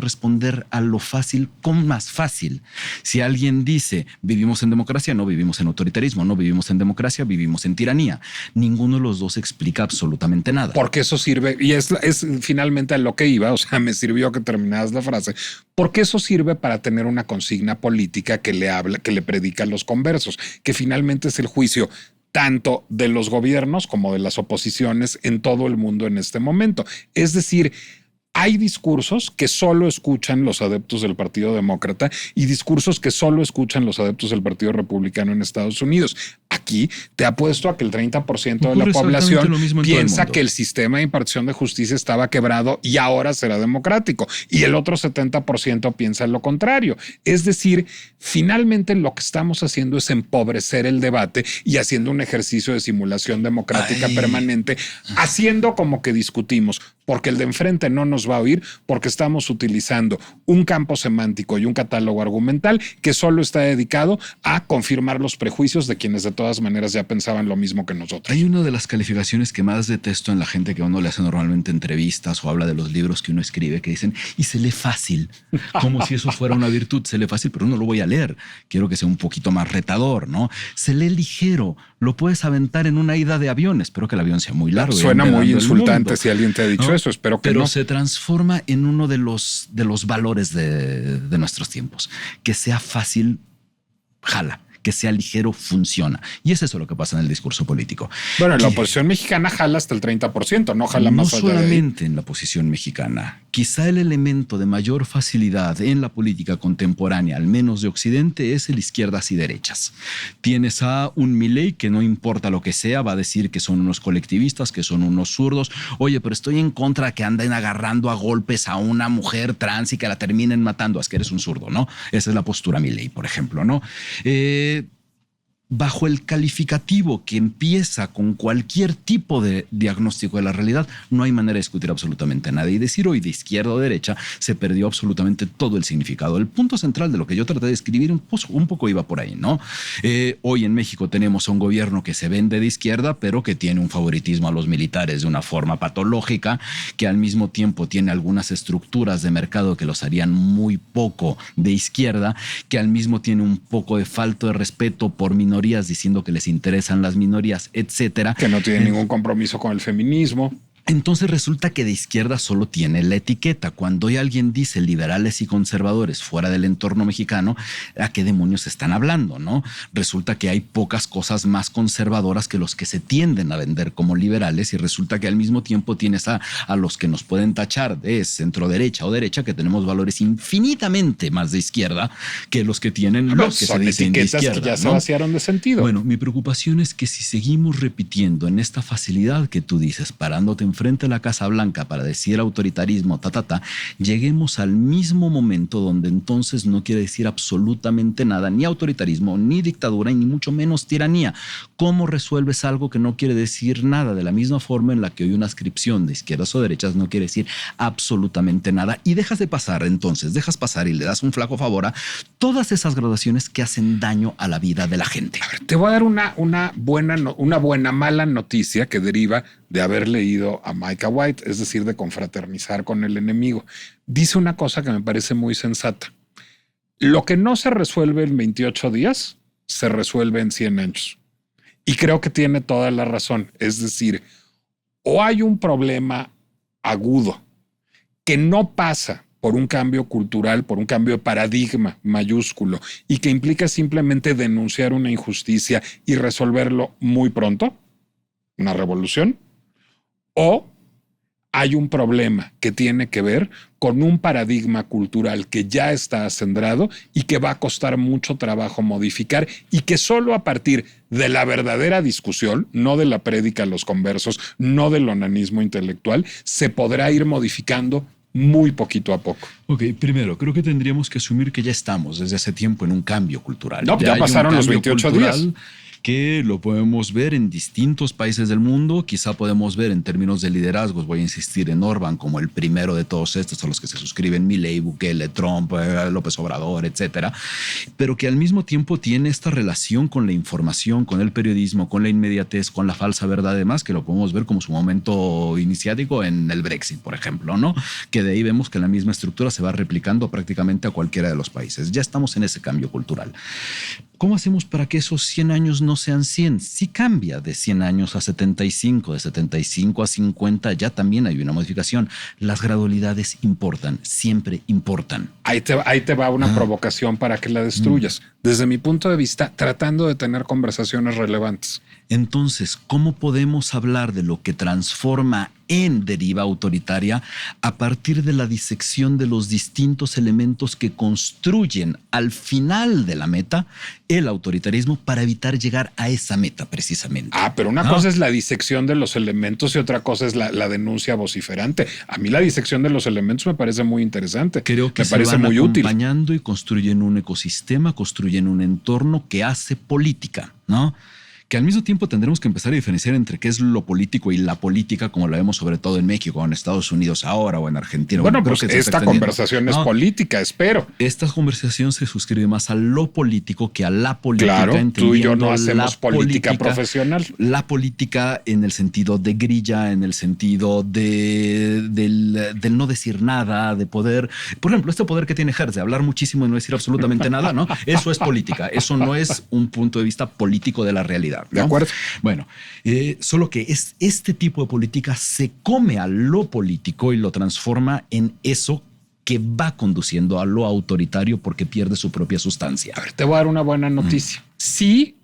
responder a lo fácil con más fácil. Si alguien dice vivimos en democracia, no vivimos en autoritarismo, no vivimos en democracia, vivimos en tiranía. Ninguno de los dos explica absolutamente nada. Porque eso sirve, y es finalmente a lo que iba, o sea, me sirvió que terminaras la frase, porque eso sirve para tener una consigna política que le predica a los conversos, que finalmente es el juicio tanto de los gobiernos como de las oposiciones en todo el mundo en este momento. Es decir, hay discursos que solo escuchan los adeptos del Partido Demócrata y discursos que solo escuchan los adeptos del Partido Republicano en Estados Unidos. Aquí te apuesto a que el 30% de la población piensa que el sistema de impartición de justicia estaba quebrado y ahora será democrático. Y el otro 70% piensa lo contrario. Es decir, finalmente lo que estamos haciendo es empobrecer el debate y haciendo un ejercicio de simulación democrática permanente, haciendo como que discutimos, porque el de enfrente no nos va a oír, porque estamos utilizando un campo semántico y un catálogo argumental que solo está dedicado a confirmar los prejuicios de quienes de todas maneras ya pensaban lo mismo que nosotros. Hay una de las calificaciones que más detesto en la gente que a uno le hace normalmente entrevistas o habla de los libros que uno escribe, que dicen, y se lee fácil, como si eso fuera una virtud. Se lee fácil, pero no lo voy a leer. Quiero que sea un poquito más retador, ¿no? Se lee ligero, lo puedes aventar en una ida de avión. Espero que el avión sea muy largo. Suena muy insultante si alguien te ha dicho eso, espero que pero no. Se transforma en uno de los valores de nuestros tiempos. Que sea fácil, jala. Que sea ligero, funciona. Y es eso lo que pasa en el discurso político. Bueno, en la oposición mexicana jala hasta el 30%, no jala más allá de ahí. No solamente en la oposición mexicana. Quizá el elemento de mayor facilidad en la política contemporánea, al menos de Occidente, es el izquierdas y derechas. Tienes a un Milei que no importa lo que sea, va a decir que son unos colectivistas, que son unos zurdos. Oye, pero estoy en contra de que anden agarrando a golpes a una mujer trans y que la terminen matando. Es que eres un zurdo, ¿no? Esa es la postura Milei, por ejemplo, ¿no? Bajo el calificativo que empieza con cualquier tipo de diagnóstico de la realidad, no hay manera de discutir absolutamente nada. Y decir hoy de izquierda o derecha se perdió absolutamente todo el significado. El punto central de lo que yo traté de escribir un poco iba por ahí, ¿no? Hoy en México tenemos a un gobierno que se vende de izquierda, pero que tiene un favoritismo a los militares de una forma patológica, que al mismo tiempo tiene algunas estructuras de mercado que los harían muy poco de izquierda, que al mismo tiene un poco de falta de respeto por minorías, diciendo que les interesan las minorías, etcétera. Que no tiene ningún compromiso con el feminismo. Entonces resulta que de izquierda solo tiene la etiqueta. Cuando hoy alguien dice liberales y conservadores fuera del entorno mexicano, ¿a qué demonios están hablando, no? Resulta que hay pocas cosas más conservadoras que los que se tienden a vender como liberales, y resulta que al mismo tiempo tienes a los que nos pueden tachar de centro derecha o derecha, que tenemos valores infinitamente más de izquierda que los que tienen los que se dicen de izquierda, que ya se vaciaron de sentido. Bueno, mi preocupación es que si seguimos repitiendo en esta facilidad que tú dices, parándote frente a la Casa Blanca para decir autoritarismo, lleguemos al mismo momento donde entonces no quiere decir absolutamente nada, ni autoritarismo, ni dictadura, ni mucho menos tiranía. ¿Cómo resuelves algo que no quiere decir nada? De la misma forma en la que hoy una ascripción de izquierdas o derechas no quiere decir absolutamente nada, y dejas pasar y le das un flaco favor a todas esas graduaciones que hacen daño a la vida de la gente. A ver, te voy a dar una buena, mala noticia que deriva de haber leído a Micah White, es decir, de confraternizar con el enemigo. Dice una cosa que me parece muy sensata. Lo que no se resuelve en 28 días, se resuelve en 100 años. Y creo que tiene toda la razón. Es decir, o hay un problema agudo que no pasa por un cambio cultural, por un cambio de paradigma mayúsculo y que implica simplemente denunciar una injusticia y resolverlo muy pronto, una revolución, o hay un problema que tiene que ver con un paradigma cultural que ya está acendrado y que va a costar mucho trabajo modificar, y que solo a partir de la verdadera discusión, no de la prédica a los conversos, no del onanismo intelectual, se podrá ir modificando muy poquito a poco. Ok, primero, creo que tendríamos que asumir que ya estamos desde hace tiempo en un cambio cultural. No, ya pasaron los 28 días. Que lo podemos ver en distintos países del mundo, quizá podemos ver en términos de liderazgos, voy a insistir en Orbán como el primero de todos estos a los que se suscriben, Milei, Bukele, Trump, López Obrador, etcétera, pero que al mismo tiempo tiene esta relación con la información, con el periodismo, con la inmediatez, con la falsa verdad, además, que lo podemos ver como su momento iniciático en el Brexit, por ejemplo, ¿no? Que de ahí vemos que la misma estructura se va replicando prácticamente a cualquiera de los países. Ya estamos en ese cambio cultural. ¿Cómo hacemos para que esos 100 años no sean 100? Si cambia de 100 años a 75, de 75 a 50, ya también hay una modificación. Las gradualidades importan, siempre importan. Ahí te va una provocación para que la destruyas. Desde mi punto de vista, tratando de tener conversaciones relevantes. Entonces, ¿cómo podemos hablar de lo que transforma en deriva autoritaria a partir de la disección de los distintos elementos que construyen al final de la meta el autoritarismo para evitar llegar a esa meta precisamente. Pero una cosa es la disección de los elementos y otra cosa es la denuncia vociferante. A mí la disección de los elementos me parece muy interesante. Creo que me parece muy útil. Acompañando y construyen un ecosistema, construyen un entorno que hace política, ¿no? Que al mismo tiempo tendremos que empezar a diferenciar entre qué es lo político y la política, como lo vemos sobre todo en México, o en Estados Unidos ahora, o en Argentina. Bueno, pues esta conversación es política, espero. Esta conversación se suscribe más a lo político que a la política. Claro, tú y yo no hacemos política profesional. La política en el sentido de grilla, en el sentido del no decir nada, de poder. Por ejemplo, este poder que tiene Hertz de hablar muchísimo y no decir absolutamente nada, ¿no? Eso es política. Eso no es un punto de vista político de la realidad, ¿no? De acuerdo. Bueno, solo que este tipo de política se come a lo político y lo transforma en eso que va conduciendo a lo autoritario porque pierde su propia sustancia. A ver, te voy a dar una buena noticia. Sí,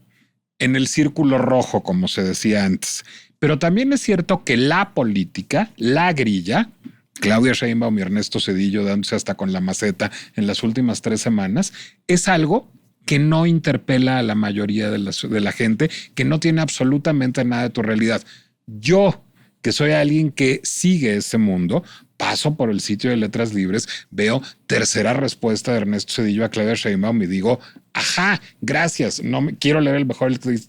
en el círculo rojo, como se decía antes, pero también es cierto que la política, la grilla, Claudia Sheinbaum y Ernesto Zedillo dándose hasta con la maceta en las últimas 3 semanas, es algo que no interpela a la mayoría de la gente, que no tiene absolutamente nada de tu realidad. Yo, que soy alguien que sigue ese mundo, paso por el sitio de Letras Libres, veo tercera respuesta de Ernesto Zedillo a Claudia Sheinbaum y digo, ajá, gracias, quiero leer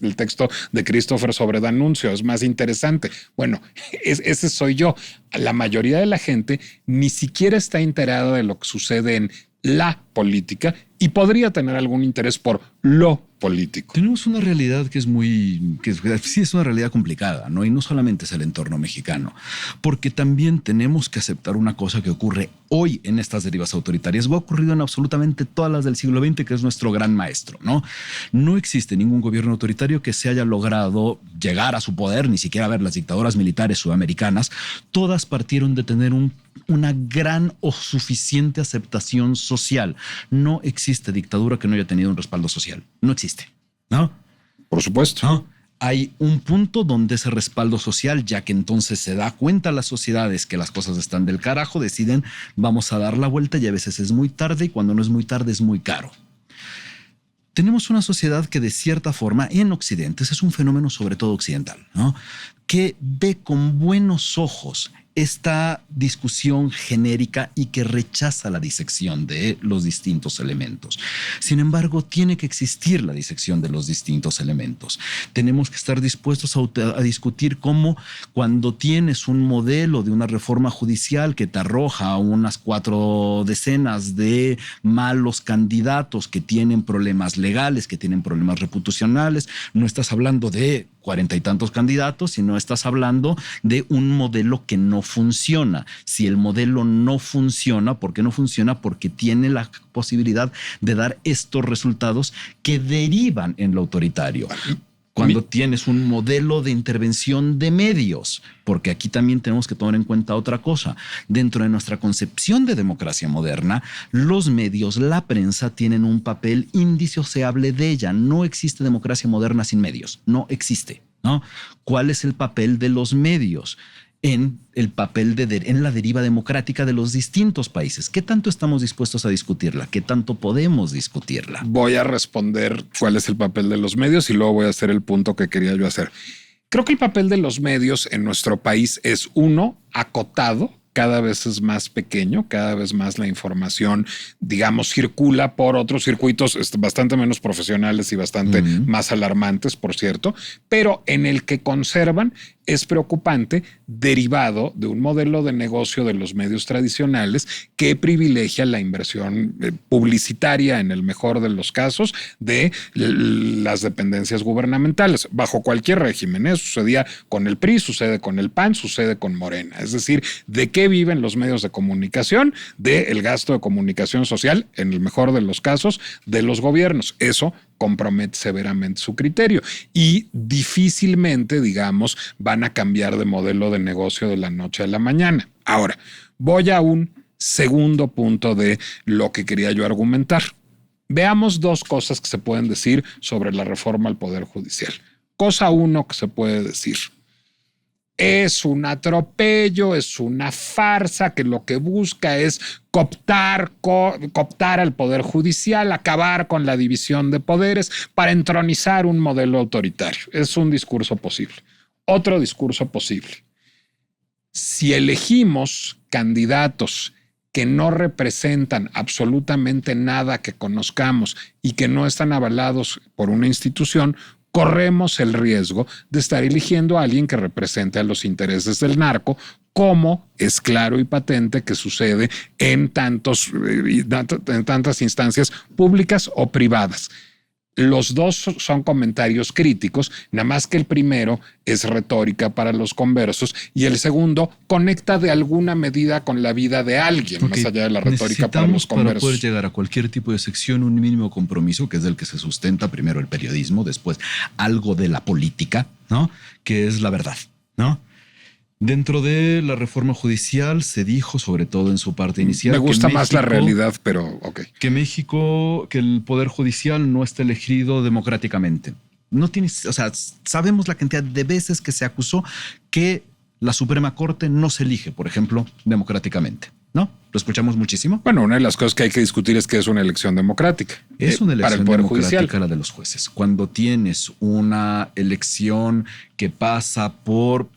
el texto de Christopher sobre D'Annunzio, es más interesante. Bueno, ese soy yo. La mayoría de la gente ni siquiera está enterada de lo que sucede en la política y podría tener algún interés por lo político. Tenemos una realidad que sí es una realidad complicada, ¿no? Y no solamente es el entorno mexicano, porque también tenemos que aceptar una cosa que ocurre hoy en estas derivas autoritarias. Ha ocurrido en absolutamente todas las del siglo XX, que es nuestro gran maestro, ¿no? No existe ningún gobierno autoritario que se haya logrado llegar a su poder, ni siquiera ver las dictaduras militares sudamericanas. Todas partieron de tener una gran o suficiente aceptación social. No existe dictadura que no haya tenido un respaldo social. No existe, ¿no? Por supuesto. ¿No? Hay un punto donde ese respaldo social, ya que entonces se da cuenta las sociedades que las cosas están del carajo, deciden vamos a dar la vuelta y a veces es muy tarde y cuando no es muy tarde es muy caro. Tenemos una sociedad que de cierta forma en Occidente, ese es un fenómeno sobre todo occidental, ¿no? Que ve con buenos ojos esta discusión genérica y que rechaza la disección de los distintos elementos. Sin embargo, tiene que existir la disección de los distintos elementos. Tenemos que estar dispuestos a discutir cómo cuando tienes un modelo de una reforma judicial que te arroja unas 4 decenas de malos candidatos que tienen problemas legales, que tienen problemas reputacionales, no estás hablando de 40 y tantos candidatos, sino estás hablando de un modelo que no funciona. Si el modelo no funciona, ¿por qué no funciona? Porque tiene la posibilidad de dar estos resultados que derivan en lo autoritario. Cuando tienes un modelo de intervención de medios, porque aquí también tenemos que tomar en cuenta otra cosa. Dentro de nuestra concepción de democracia moderna, los medios, la prensa, tienen un papel indisociable de ella. No existe democracia moderna sin medios. No existe, ¿no? ¿Cuál es el papel de los medios? En la deriva democrática de los distintos países. ¿Qué tanto estamos dispuestos a discutirla? ¿Qué tanto podemos discutirla? Voy a responder cuál es el papel de los medios y luego voy a hacer el punto que quería yo hacer. Creo que el papel de los medios en nuestro país es acotado. Cada vez es más pequeño, cada vez más la información, digamos, circula por otros circuitos bastante menos profesionales y bastante más alarmantes, por cierto, pero en el que conservan es preocupante, derivado de un modelo de negocio de los medios tradicionales que privilegia la inversión publicitaria, en el mejor de los casos, de las dependencias gubernamentales, bajo cualquier régimen. Eso sucedía con el PRI, sucede con el PAN, sucede con Morena. Es decir, ¿de qué viven los medios de comunicación? Del gasto de comunicación social, en el mejor de los casos, de los gobiernos. Eso compromete severamente su criterio y difícilmente, digamos, van a cambiar de modelo de negocio de la noche a la mañana. Ahora, voy a un segundo punto de lo que quería yo argumentar. Veamos 2 cosas que se pueden decir sobre la reforma al Poder Judicial. Cosa 1 que se puede decir. Es un atropello, es una farsa que lo que busca es cooptar al Poder Judicial, acabar con la división de poderes para entronizar un modelo autoritario. Es un discurso posible. Otro discurso posible. Si elegimos candidatos que no representan absolutamente nada que conozcamos y que no están avalados por una institución, corremos el riesgo de estar eligiendo a alguien que represente a los intereses del narco, como es claro y patente que sucede en tantas instancias públicas o privadas. Los dos son comentarios críticos, nada más que el primero es retórica para los conversos y el segundo conecta de alguna medida con la vida de alguien, más allá de la retórica para los conversos. Para poder llegar a cualquier tipo de sección un mínimo compromiso, que es del que se sustenta primero el periodismo, después algo de la política, ¿no? Que es la verdad, ¿no? Dentro de la reforma judicial se dijo, sobre todo en su parte inicial, me gusta más la realidad, pero ok. Que el Poder Judicial no está elegido democráticamente. No tiene, o sea, sabemos la cantidad de veces que se acusó que la Suprema Corte no se elige, por ejemplo, democráticamente, ¿no? ¿Lo escuchamos muchísimo? Bueno, una de las cosas que hay que discutir es que es una elección democrática. Es una elección para el Poder democrática Judicial. La de los jueces. Cuando tienes una elección que pasa por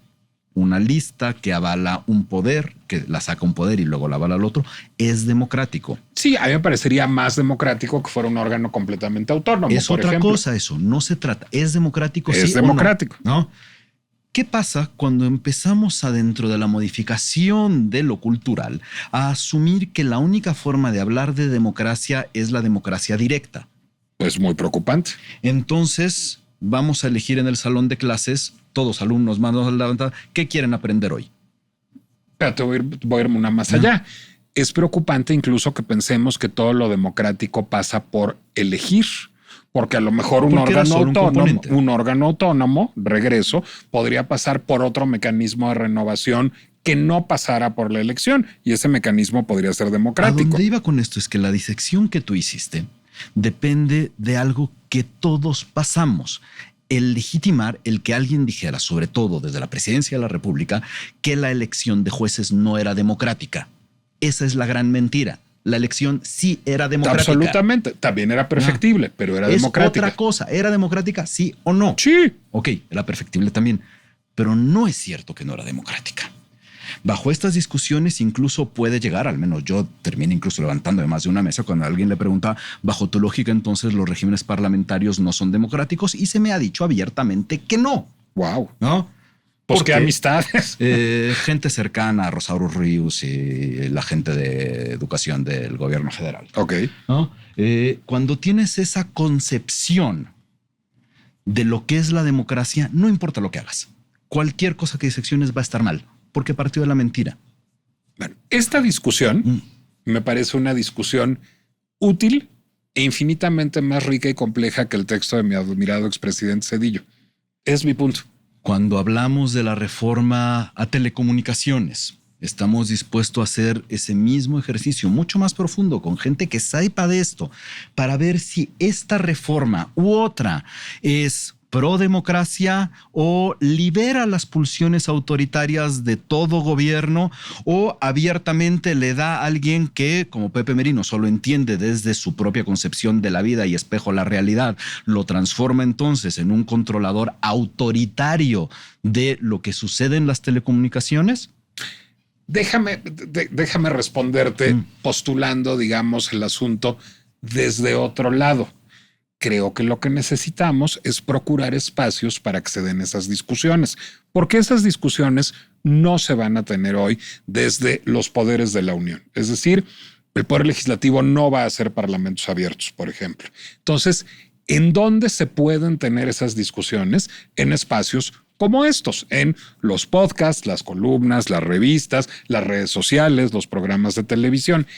una lista que avala un poder, que la saca un poder y luego la avala al otro, es democrático. Sí, a mí me parecería más democrático que fuera un órgano completamente autónomo. Es otra cosa eso, no se trata. ¿Es democrático? Es sí democrático. O no, ¿no? ¿Qué pasa cuando empezamos dentro de la modificación de lo cultural a asumir que la única forma de hablar de democracia es la democracia directa? Pues muy preocupante. Entonces vamos a elegir en el salón de clases todos alumnos, manos a la levantada, ¿qué quieren aprender hoy? Espérate, voy a irme una más allá. Es preocupante incluso que pensemos que todo lo democrático pasa por elegir, porque a lo mejor un órgano autónomo, regreso, podría pasar por otro mecanismo de renovación que no pasara por la elección y ese mecanismo podría ser democrático. A donde iba con esto es que la disección que tú hiciste depende de algo que todos pasamos. El legitimar el que alguien dijera, sobre todo desde la presidencia de la República, que la elección de jueces no era democrática. Esa es la gran mentira. La elección sí era democrática. Absolutamente. También era perfectible, pero era democrática. Es otra cosa. ¿Era democrática, sí o no? Sí. Ok, era perfectible también. Pero no es cierto que no era democrática. Bajo estas discusiones incluso puede llegar, al menos yo terminé incluso levantándome más de una mesa cuando alguien le pregunta, bajo tu lógica entonces los regímenes parlamentarios no son democráticos, y se me ha dicho abiertamente que no. Wow. ¿No? Pues qué amistades. Gente cercana a Rosario Ríos y la gente de educación del gobierno federal. Ok. ¿No? Cuando tienes esa concepción de lo que es la democracia, no importa lo que hagas. Cualquier cosa que disecciones va a estar mal, porque partió de la mentira. Bueno, esta discusión me parece una discusión útil e infinitamente más rica y compleja que el texto de mi admirado expresidente Zedillo. Es mi punto. Cuando hablamos de la reforma a telecomunicaciones, estamos dispuestos a hacer ese mismo ejercicio mucho más profundo con gente que sepa de esto para ver si esta reforma u otra es pro democracia o libera las pulsiones autoritarias de todo gobierno o abiertamente le da a alguien que, como Pepe Merino, solo entiende desde su propia concepción de la vida y espejo la realidad, lo transforma entonces en un controlador autoritario de lo que sucede en las telecomunicaciones. Déjame responderte postulando, digamos, el asunto desde otro lado. Creo que lo que necesitamos es procurar espacios para que se den esas discusiones, porque esas discusiones no se van a tener hoy desde los poderes de la Unión. Es decir, el Poder Legislativo no va a hacer parlamentos abiertos, por ejemplo. Entonces, ¿en dónde se pueden tener esas discusiones? En espacios como estos, en los podcasts, las columnas, las revistas, las redes sociales, los programas de televisión.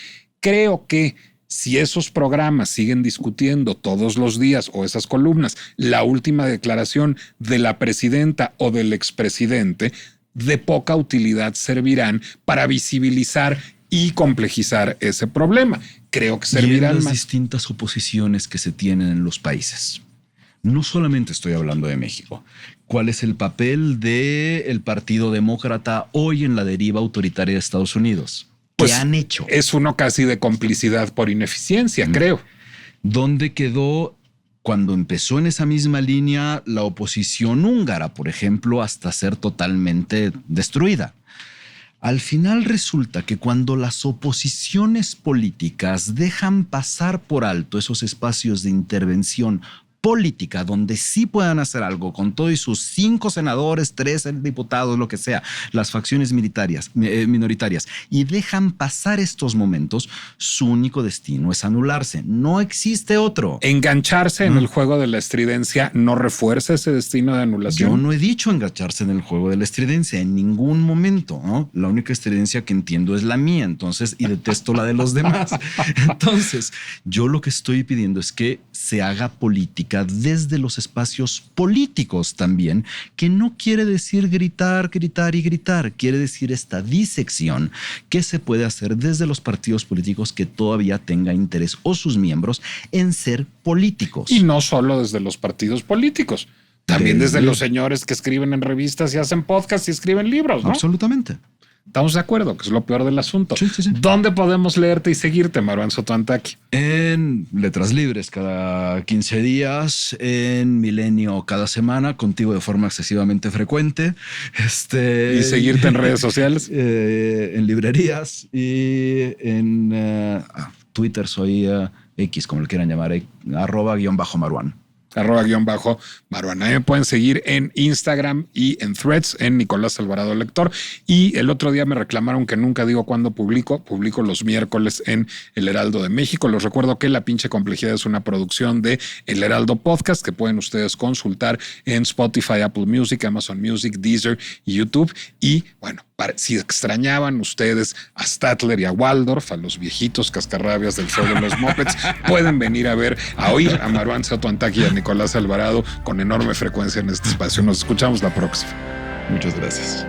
Creo que si esos programas siguen discutiendo todos los días o esas columnas, la última declaración de la presidenta o del expresidente, de poca utilidad servirán para visibilizar y complejizar ese problema. Creo que servirán las más. Distintas oposiciones que se tienen en los países. No solamente estoy hablando de México. ¿Cuál es el papel del Partido Demócrata hoy en la deriva autoritaria de Estados Unidos? Pues ¿qué han hecho? Es uno casi de complicidad por ineficiencia, creo. ¿Dónde quedó cuando empezó en esa misma línea la oposición húngara, por ejemplo, hasta ser totalmente destruida? Al final resulta que cuando las oposiciones políticas dejan pasar por alto esos espacios de intervención política donde sí puedan hacer algo con todos sus 5 senadores, 3 diputados, lo que sea, las facciones minoritarias, y dejan pasar estos momentos, su único destino es anularse. No existe otro. Engancharse en el juego de la estridencia no refuerza ese destino de anulación. Yo no he dicho engancharse en el juego de la estridencia en ningún momento, ¿no? La única estridencia que entiendo es la mía, entonces, y detesto la de los demás. Entonces, yo lo que estoy pidiendo es que se haga política desde los espacios políticos también, que no quiere decir gritar, gritar y gritar, quiere decir esta disección que se puede hacer desde los partidos políticos que todavía tenga interés o sus miembros en ser políticos. Y no solo desde los partidos políticos, también desde los señores que escriben en revistas y hacen podcasts y escriben libros, ¿no? Absolutamente. Estamos de acuerdo, que es lo peor del asunto. Sí, sí, sí. ¿Dónde podemos leerte y seguirte, Maruán Soto Antaki? En Letras Libres cada 15 días, en Milenio cada semana, contigo de forma excesivamente frecuente. ¿Y seguirte en redes sociales? En librerías y en Twitter soy X, como le quieran llamar, @_Maruán. @_Maruán. Ahí me pueden seguir en Instagram y en Threads en Nicolás Alvarado Lector. Y el otro día me reclamaron que nunca digo cuándo publico. Publico los miércoles en El Heraldo de México. Les recuerdo que La Pinche Complejidad es una producción de El Heraldo Podcast que pueden ustedes consultar en Spotify, Apple Music, Amazon Music, Deezer y YouTube. Y bueno, si extrañaban ustedes a Statler y a Waldorf, a los viejitos cascarrabias del show de los Muppets, pueden venir a oír a Maruán Soto Antaki y a Nicolás Alvarado con enorme frecuencia en este espacio. Nos escuchamos la próxima. Muchas gracias.